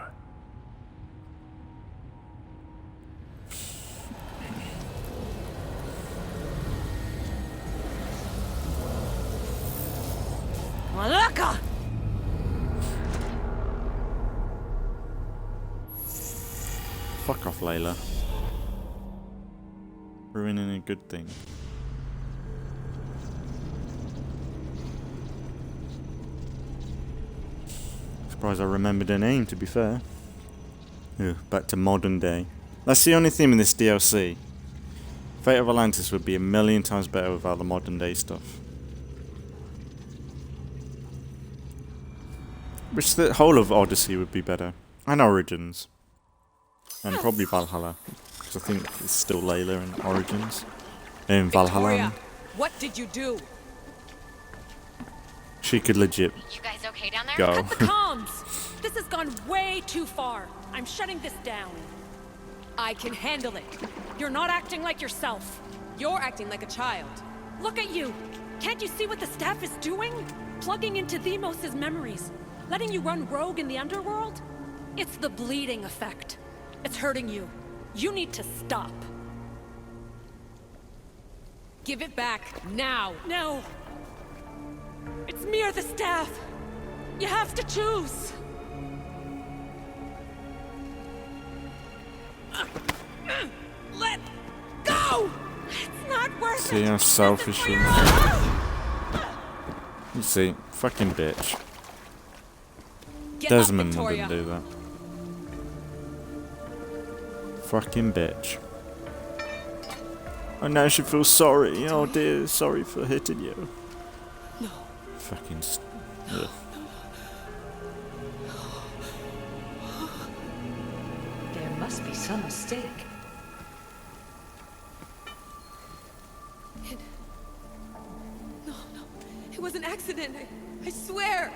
Malaka! Layla. Ruining a good thing. Surprised I remembered her name, to be fair. Ooh, back to modern day. That's the only theme in this DLC. Fate of Atlantis would be a million times better without the modern day stuff. Which the whole of Odyssey would be better. And Origins. And probably Valhalla. Because I think it's still Layla in Origins. In Valhalla. Victoria, what did you do? She could legit You guys okay down there? go. Cut the comms! This has gone way too far. I'm shutting this down. I can handle it. You're not acting like yourself. You're acting like a child. Look at you. Can't you see what the staff is doing? Plugging into Themos' memories. Letting you run rogue in the underworld? It's the bleeding effect. It's hurting you. You need to stop. Give it back, now. No. It's me or the staff. You have to choose. Let go! It's not worth it. See how selfish she is? You see, fucking bitch. Get up, Desmond Victoria. didn't do that. Fucking bitch. Oh, now she feels sorry. Oh dear, sorry for hitting you. No. Fucking. Ugh. There must be some mistake. No. It was an accident. I swear.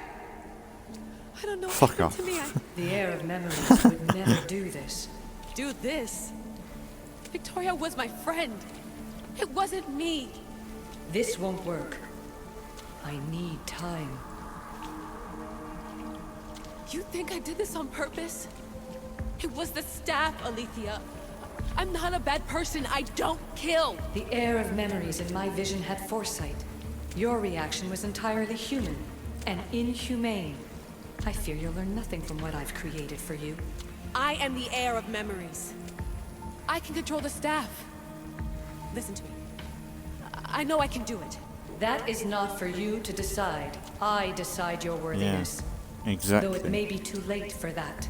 I don't know what Fuck happened off. to me. The heir of memories would never do this. Do this. Victoria was my friend. It wasn't me. This won't work. I need time. You think I did this on purpose? It was the staff, Alethea. I'm not a bad person. I don't kill. The heir of memories in my vision had foresight. Your reaction was entirely human and inhumane. I fear you'll learn nothing from what I've created for you. I am the heir of memories. I can control the staff. Listen to me. I know I can do it. That is not for you to decide. I decide your worthiness. Exactly. Though it may be too late for that.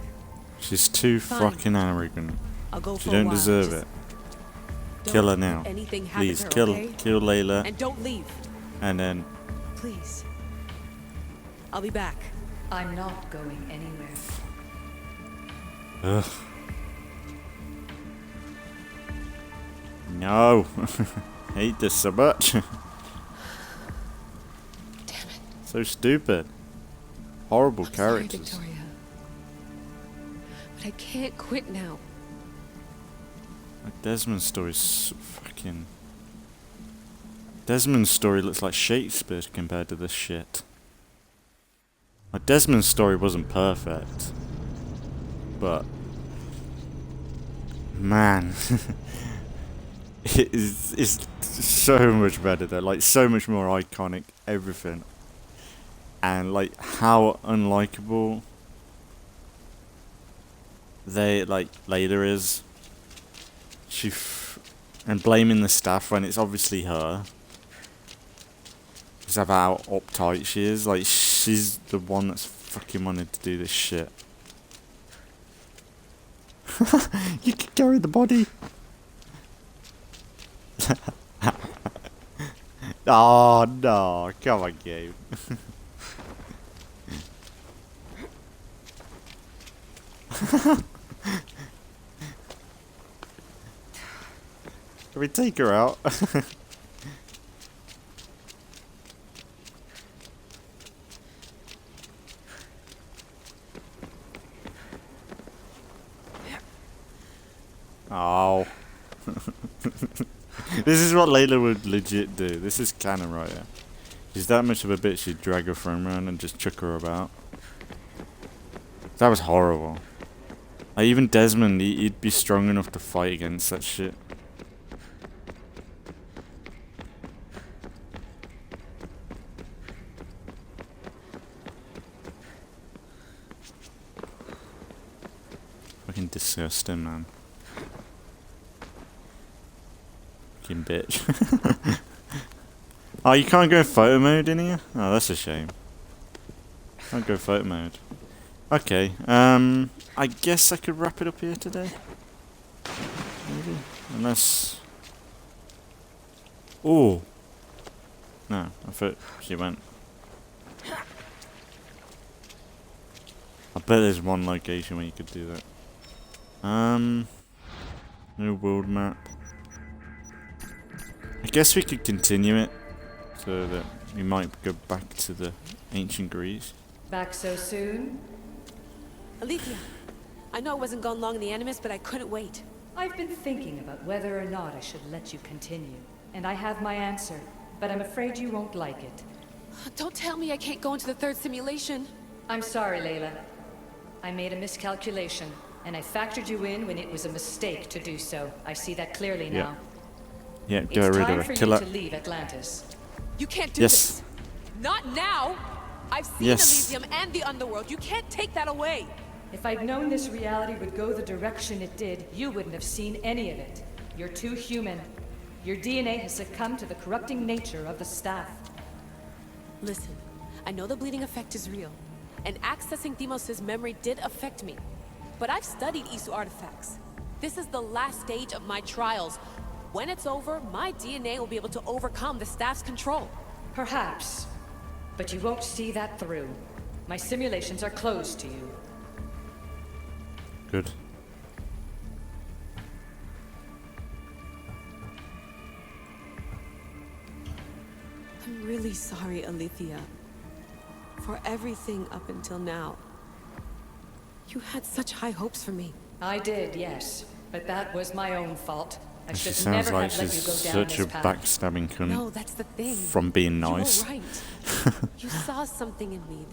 She's too Fine. fucking arrogant. I'll go She for a don't while. deserve Just it. Kill her don't now. let anything happen Please, to her, okay? kill Layla, And don't leave. and then Please. I'll be back. I'm not going anywhere. ugh. No. Hate this so much. Damn it. So stupid. Horrible I'm sorry, characters. Victoria. But I can't quit now. Like Desmond's story is so fucking. Desmond's story looks like Shakespeare compared to this shit. Like Desmond's story wasn't perfect, but man, it's so much better though. Like so much more iconic, everything, and like how unlikable they like Layla is. And blaming the staff when it's obviously her. Because of how uptight she is. Like, she's the one that's fucking wanted to do this shit. You can carry the body. Oh, no. Come on, Gabe. Can we take her out? Oh. This is what Layla would legit do. This is canon right here. She's that much of a bitch, she'd drag her friend around and just chuck her about. That was horrible. Like, even Desmond, he'd be strong enough to fight against that shit. Fucking disgusting, man. Fucking bitch. Oh, you can't go photo mode in here? Oh, that's a shame. Can't go photo mode. Okay, I guess I could wrap it up here today. Maybe? Unless... Oh! No, I thought she went. I bet there's one location where you could do that. New world map. I guess we could continue it, so that we might go back to the ancient Greece. Back so soon? Alethea, I know I wasn't gone long in the Animus, but I couldn't wait. I've been thinking about whether or not I should let you continue, and I have my answer, but I'm afraid you won't like it. Don't tell me I can't go into the third simulation. I'm sorry, Layla. I made a miscalculation, and I factored you in when it was a mistake to do so. I see that clearly now. Yeah, It's get rid time of for it. you Kill to it. leave Atlantis. You can't do Yes. this. Not now. I've seen Yes. Elysium and the Underworld. You can't take that away. If I'd known this reality would go the direction it did, you wouldn't have seen any of it. You're too human. Your DNA has succumbed to the corrupting nature of the staff. Listen, I know the bleeding effect is real, and accessing Deimos' memory did affect me. But I've studied Isu artifacts. This is the last stage of my trials. When it's over, my DNA will be able to overcome the staff's control. Perhaps. But you won't see that through. My simulations are closed to you. Good. I'm really sorry, Alethea. For everything up until now. You had such high hopes for me. I did, yes. But that was my own fault. I She should sounds never like have let you she's go down such a this path. backstabbing cunt No, that's the thing. from being nice. You were right. You saw something in me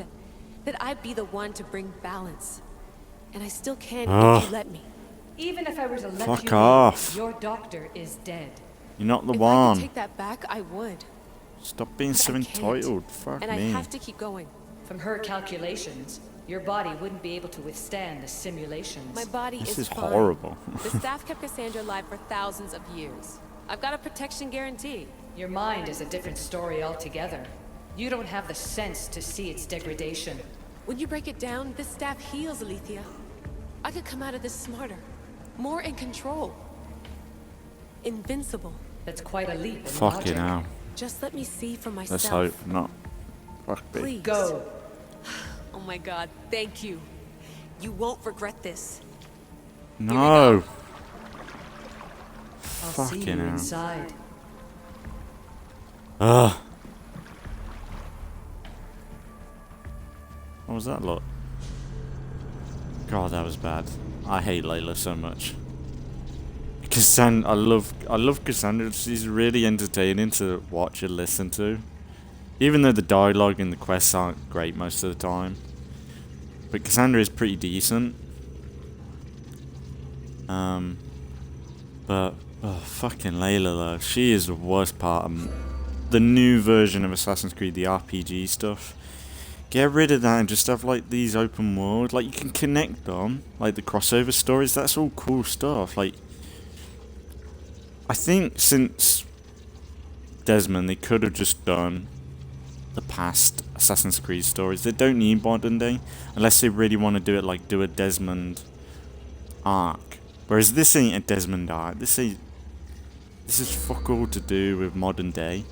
that I'd be the one to bring balance. And I still can if you let me. Even if I were to let Fuck you off. leave, your doctor is dead. You're not the If I one. could take that back, I would. Stop being But so I can't. entitled. Fuck And me. I have to keep going. From her calculations, your body wouldn't be able to withstand the simulations. My body This is is fine. horrible. The staff kept Kassandra alive for thousands of years. I've got a protection guarantee. Your mind is a different story altogether. You don't have the sense to see its degradation. When you break it down, this staff heals, Alethea. I could come out of this smarter, more in control. Invincible. That's quite a leap in Fucking logic. hell. Just let me see for myself. Let's hope not. Fuck me. Please. Go. Oh my god, thank you. You won't regret this. No. I'll see you Fucking hell. inside. Ugh. What was that look? God, that was bad. I hate Layla so much. I love Kassandra. She's really entertaining to watch and listen to. Even though the dialogue and the quests aren't great most of the time. But Kassandra is pretty decent. But fucking Layla though. She is the worst part of the new version of Assassin's Creed, the RPG stuff. Get rid of that and just have like these open world. Like you can connect them. Like the crossover stories, that's all cool stuff. Like I think since Desmond they could have just done the past Assassin's Creed stories. They don't need modern day unless they really want to do it like do a Desmond arc. Whereas this ain't a Desmond arc. This is fuck all to do with modern day.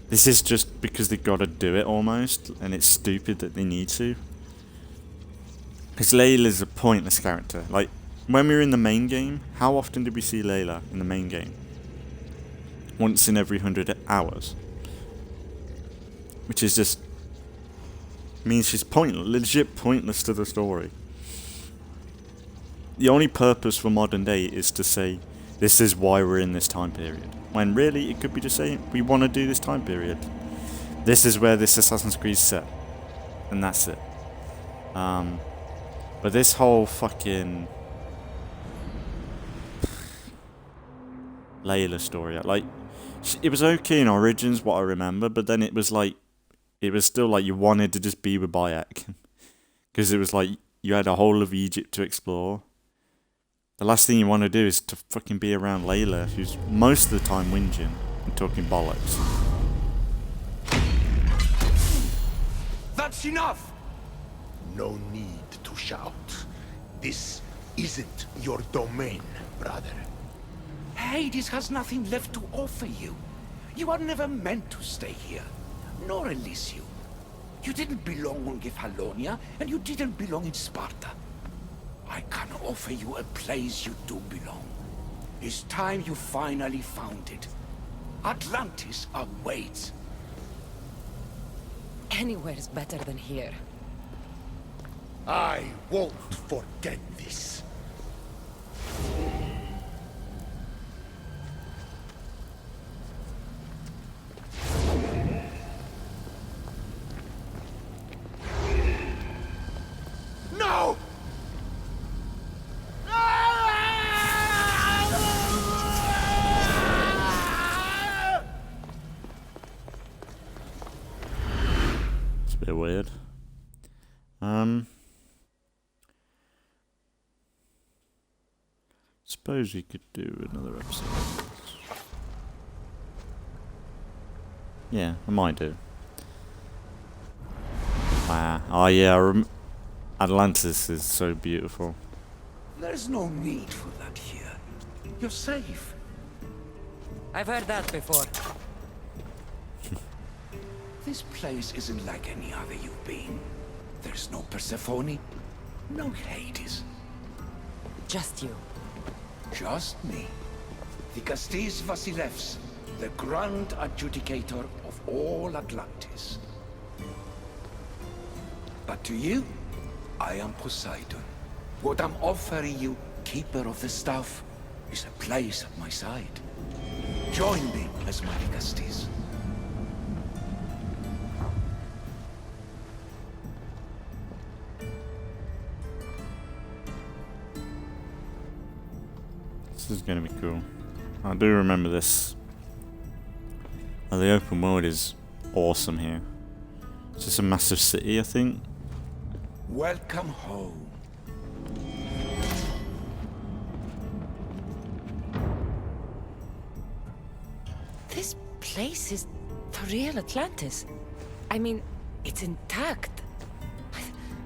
This is just because they gotta do it almost, and it's stupid that they need to. Because Layla's a pointless character. Like, when we were in the main game, how often did we see Layla in the main game? Once in every 100 hours. Which is just... means she's pointless, legit pointless to the story. The only purpose for modern day is to say, this is why we're in this time period. When really, it could be just saying, we want to do this time period. This is where this Assassin's Creed is set. And that's it. But this whole fucking... Layla story, like, it was okay in Origins, what I remember, but then it was like, it was still like you wanted to just be with Bayek. Because it was like, you had a whole of Egypt to explore. the last thing you want to do is to fucking be around Layla, who's most of the time whinging and talking bollocks. That's enough! No need to shout. This isn't your domain, brother. Hades has nothing left to offer you. You are never meant to stay here, nor Elysium. You didn't belong on Kefalonia, and you didn't belong in Sparta. I can offer you a place you do belong. It's time you finally found it. Atlantis awaits. Anywhere's better than here. I won't forget this. No! It's a bit weird. Suppose we could do another episode. Yeah, I might do. Wow. Oh yeah, Atlantis is so beautiful. There's no need for that here. You're safe. I've heard that before. This place isn't like any other you've been. There's no Persephone, no Hades. Just you. Just me. Vikastis Vasilevs, the Grand Adjudicator of all Atlantis. But to you, I am Poseidon. What I'm offering you, Keeper of the Staff, is a place at my side. Join me as my Vikastis. This is gonna be cool. I do remember this. Oh, the open world is awesome here. It's just a massive city, I think. Welcome home. This place is the real Atlantis. I mean, it's intact.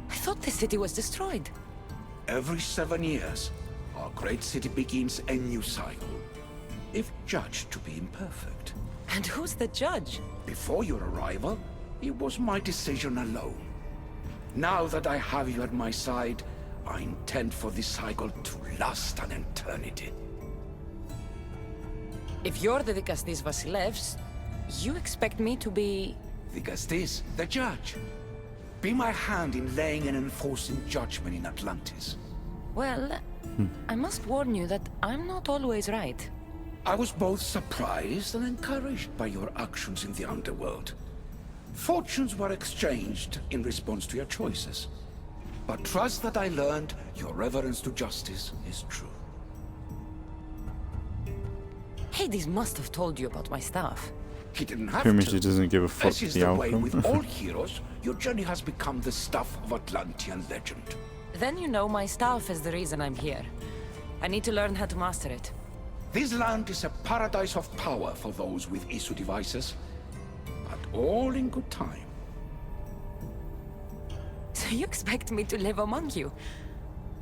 I thought the city was destroyed. Every 7 years, our great city begins a new cycle, if judged to be imperfect. And who's the judge? Before your arrival, it was my decision alone. Now that I have you at my side, I intend for this cycle to last an eternity. If you're the Vikastis Vasilevs, you expect me to be... Vikastis, the judge. Be my hand in laying and enforcing judgment in Atlantis. Well, I must warn you that I'm not always right. I was both surprised and encouraged by your actions in the underworld. Fortunes were exchanged in response to your choices. But trust that I learned your reverence to justice is true. Hades must have told you about my staff. He didn't have Pretty much to. he doesn't give a fuck As is the the way outcome. with all heroes, your journey has become the stuff of Atlantean legend. Then you know my staff is the reason I'm here. I need to learn how to master it. This land is a paradise of power for those with issue devices, but all in good time. So you expect me to live among you?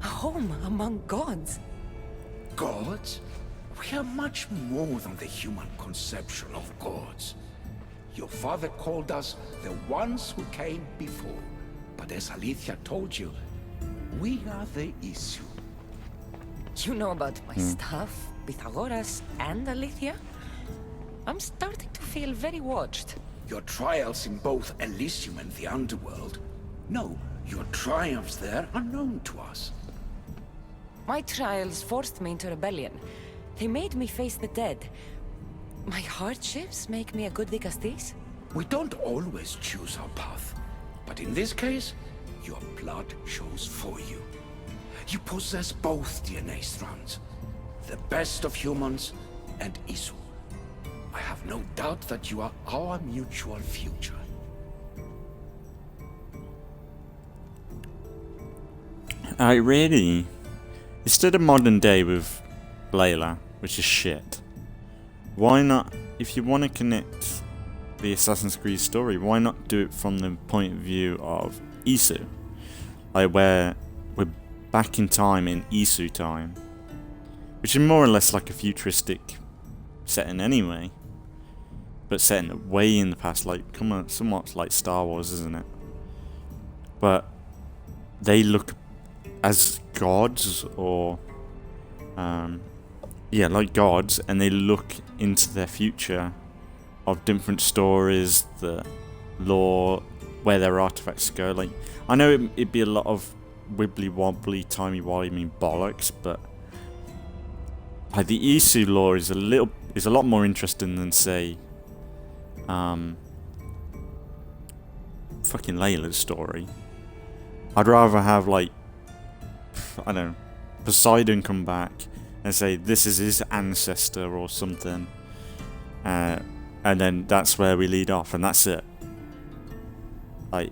A home among gods? Gods? We are much more than the human conception of gods. Your father called us the ones who came before, but as Alethea told you, we are the issue. You know about my staff, Pythagoras, and Alethea? I'm starting to feel very watched. Your trials in both Elysium and the underworld. No, your triumphs there are known to us. My trials forced me into rebellion. They made me face the dead. My hardships make me a good Vikastis? We don't always choose our path, but in this case, your blood shows for you. You possess both DNA strands, the best of humans and Isu. I have no doubt that you are our mutual future. I really instead of modern day with Layla, which is shit, why not, if you want to connect the Assassin's Creed story, why not do it from the point of view of Isu? Like where we're back in time in Isu time, which is more or less like a futuristic setting anyway, but setting way in the past, like somewhat like Star Wars, isn't it? But they look as gods, or yeah, like gods, and they look into their future of different stories, the lore, where their artifacts go. Like, I know it'd be a lot of wibbly wobbly, timey wimey bollocks, but like the Isu lore is a lot more interesting than, say, fucking Layla's story. I'd rather have, like, I don't know, Poseidon come back and say this is his ancestor or something, and then that's where we lead off, and that's it. Like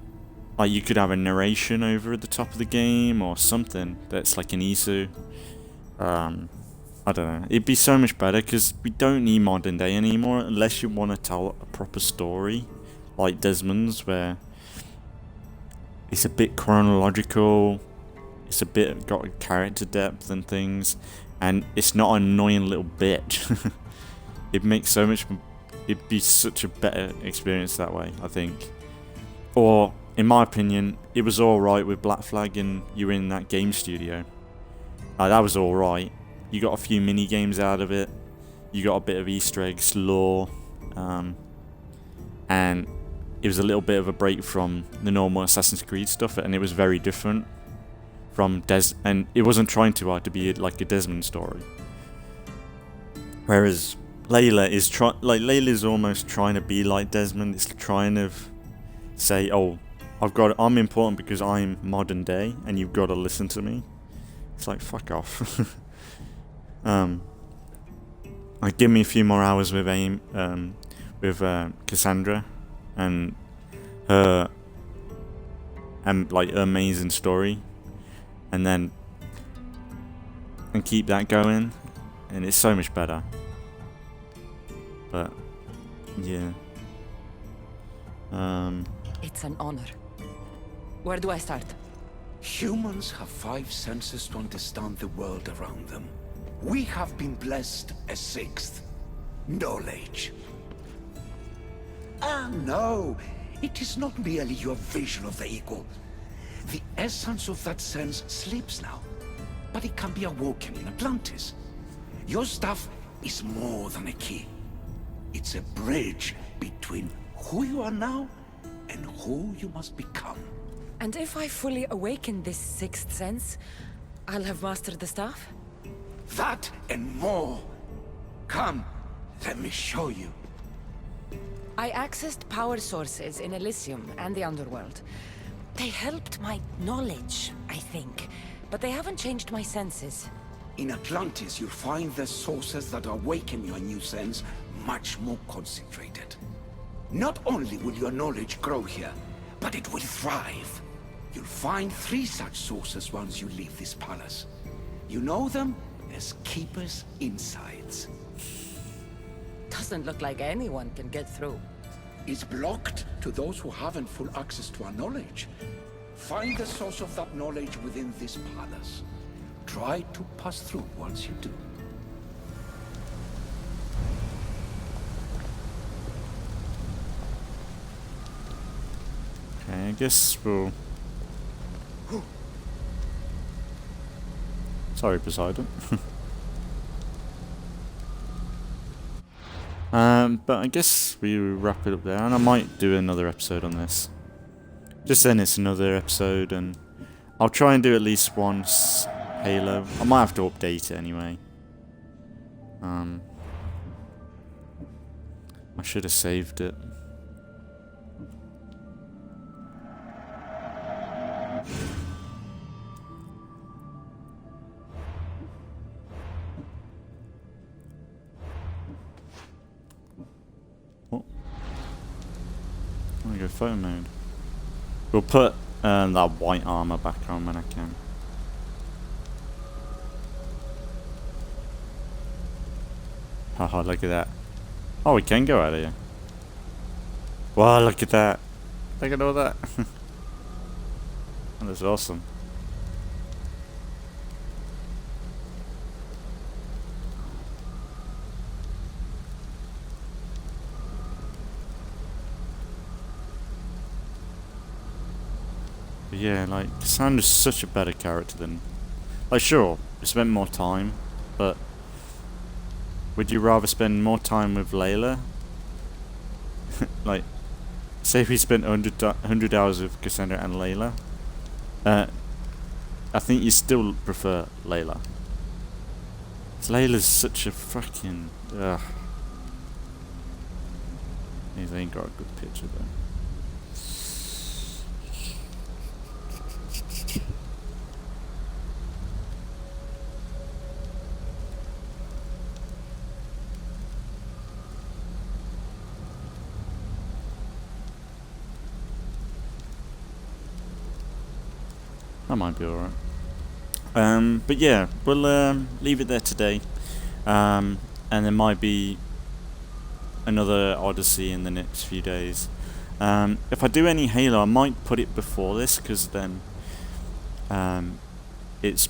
you could have a narration over at the top of the game or something that's like an Isu. I don't know. It'd be so much better, because we don't need modern day anymore unless you want to tell a proper story like Desmond's, where it's a bit chronological, it's a bit got character depth and things, and it's not an annoying little bitch. It makes so much. It'd be such a better experience that way, I think. Or, in my opinion, it was alright with Black Flag and you were in that game studio. That was alright. You got a few mini games out of it. You got a bit of Easter eggs, lore, and it was a little bit of a break from the normal Assassin's Creed stuff, and it was very different from and it wasn't trying too hard to be like a Desmond story. Whereas Layla is Layla's almost trying to be like Desmond. It's trying to say, "Oh, I'm important because I'm modern day, and you've got to listen to me." It's like, fuck off. Like, give me a few more hours with Kassandra and her like amazing story, and keep that going, and it's so much better. But yeah, It's an honor. Where do I start? Humans have 5 senses to understand the world around them. We have been blessed a 6th. Knowledge. Ah, no. It is not merely your vision of the eagle. The essence of that sense sleeps now, but it can be awoken in Atlantis. Your stuff is more than a key. It's a bridge between who you are now and who you must become. And if I fully awaken this 6th sense, I'll have mastered the staff? That and more. Come, let me show you. I accessed power sources in Elysium and the Underworld. They helped my knowledge, I think, but they haven't changed my senses. In Atlantis, you'll find the sources that awaken your new sense much more concentrated. Not only will your knowledge grow here, but it will thrive. You'll find 3 such sources once you leave this palace. You know them as Keeper's Insides. Doesn't look like anyone can get through. It's blocked to those who haven't full access to our knowledge. Find the source of that knowledge within this palace. Try to pass through once you do. okay, I guess we'll... Sorry, Poseidon. But I guess we wrap it up there, and I might do another episode on this. Just then it's another episode, and I'll try and do at least once Halo. I might have to update it anyway. I should have saved it. I'm gonna go photo mode. We'll put that white armor back on when I can. Oh, look at that. Oh, we can go out of here. Wow, look at that. Look at all that. That's awesome. But yeah, like, Kassandra's such a better character than... Like, sure, we spent more time, but... Would you rather spend more time with Layla? Like, say we spent 100 hours with Kassandra and Layla. I think you still prefer Layla. Layla's such a fucking... Ugh. They ain't got a good picture though. That might be alright. But yeah, we'll leave it there today. And there might be another Odyssey in the next few days. If I do any Halo, I might put it before this, because then it's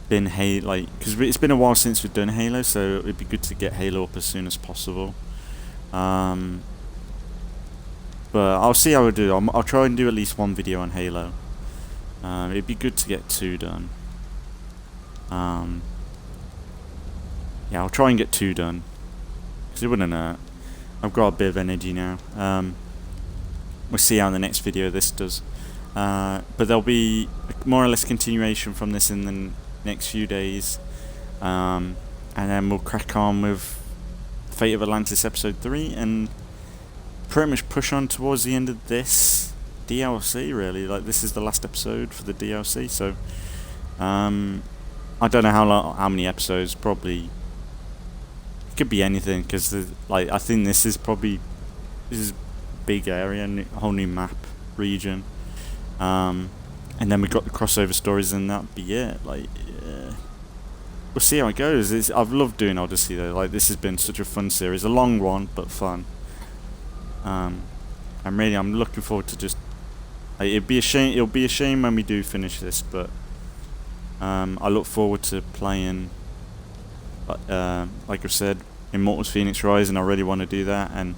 been because it's been a while since we've done Halo, so it'd be good to get Halo up as soon as possible. But I'll see how I do. I'll try and do at least one video on Halo. It'd be good to get 2 done. Yeah, I'll try and get 2 done, because it wouldn't hurt. I've got a bit of energy now. We'll see how the next video this does. But there'll be more or less continuation from this in the next few days. And then we'll crack on with Fate of Atlantis Episode 3 and pretty much push on towards the end of this DLC, really. Like, this is the last episode for the DLC, so I don't know how many episodes. Probably it could be anything, because like, I think this is a big area, a whole new map region, and then we got the crossover stories, and that'd be it. Like, we'll see how it goes. I've loved doing Odyssey though. Like, this has been such a fun series, a long one but fun. I'm looking forward to just... It'll be a shame when we do finish this, but I look forward to playing, like I said, Immortals Phoenix Rising. I really want to do that, and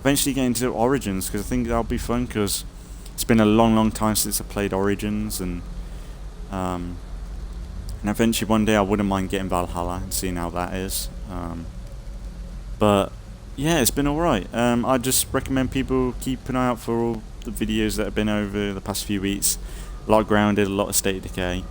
eventually get into Origins, because I think that'll be fun, because it's been a long time since I played Origins, and eventually one day I wouldn't mind getting Valhalla and seeing how that is. But yeah, it's been alright. I just recommend people keep an eye out for all the videos that have been over the past few weeks. A lot of Grounded, a lot of State of Decay,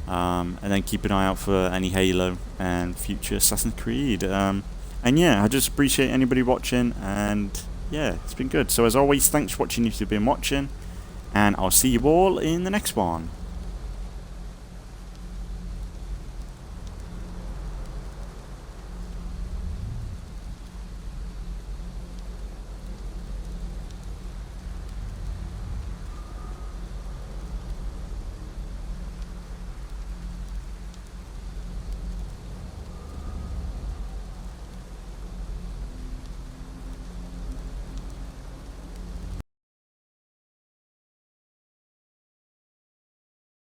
and then keep an eye out for any Halo and future Assassin's Creed. And yeah, I just appreciate anybody watching, and yeah, it's been good. So as always, thanks for watching if you've been watching, and I'll see you all in the next one.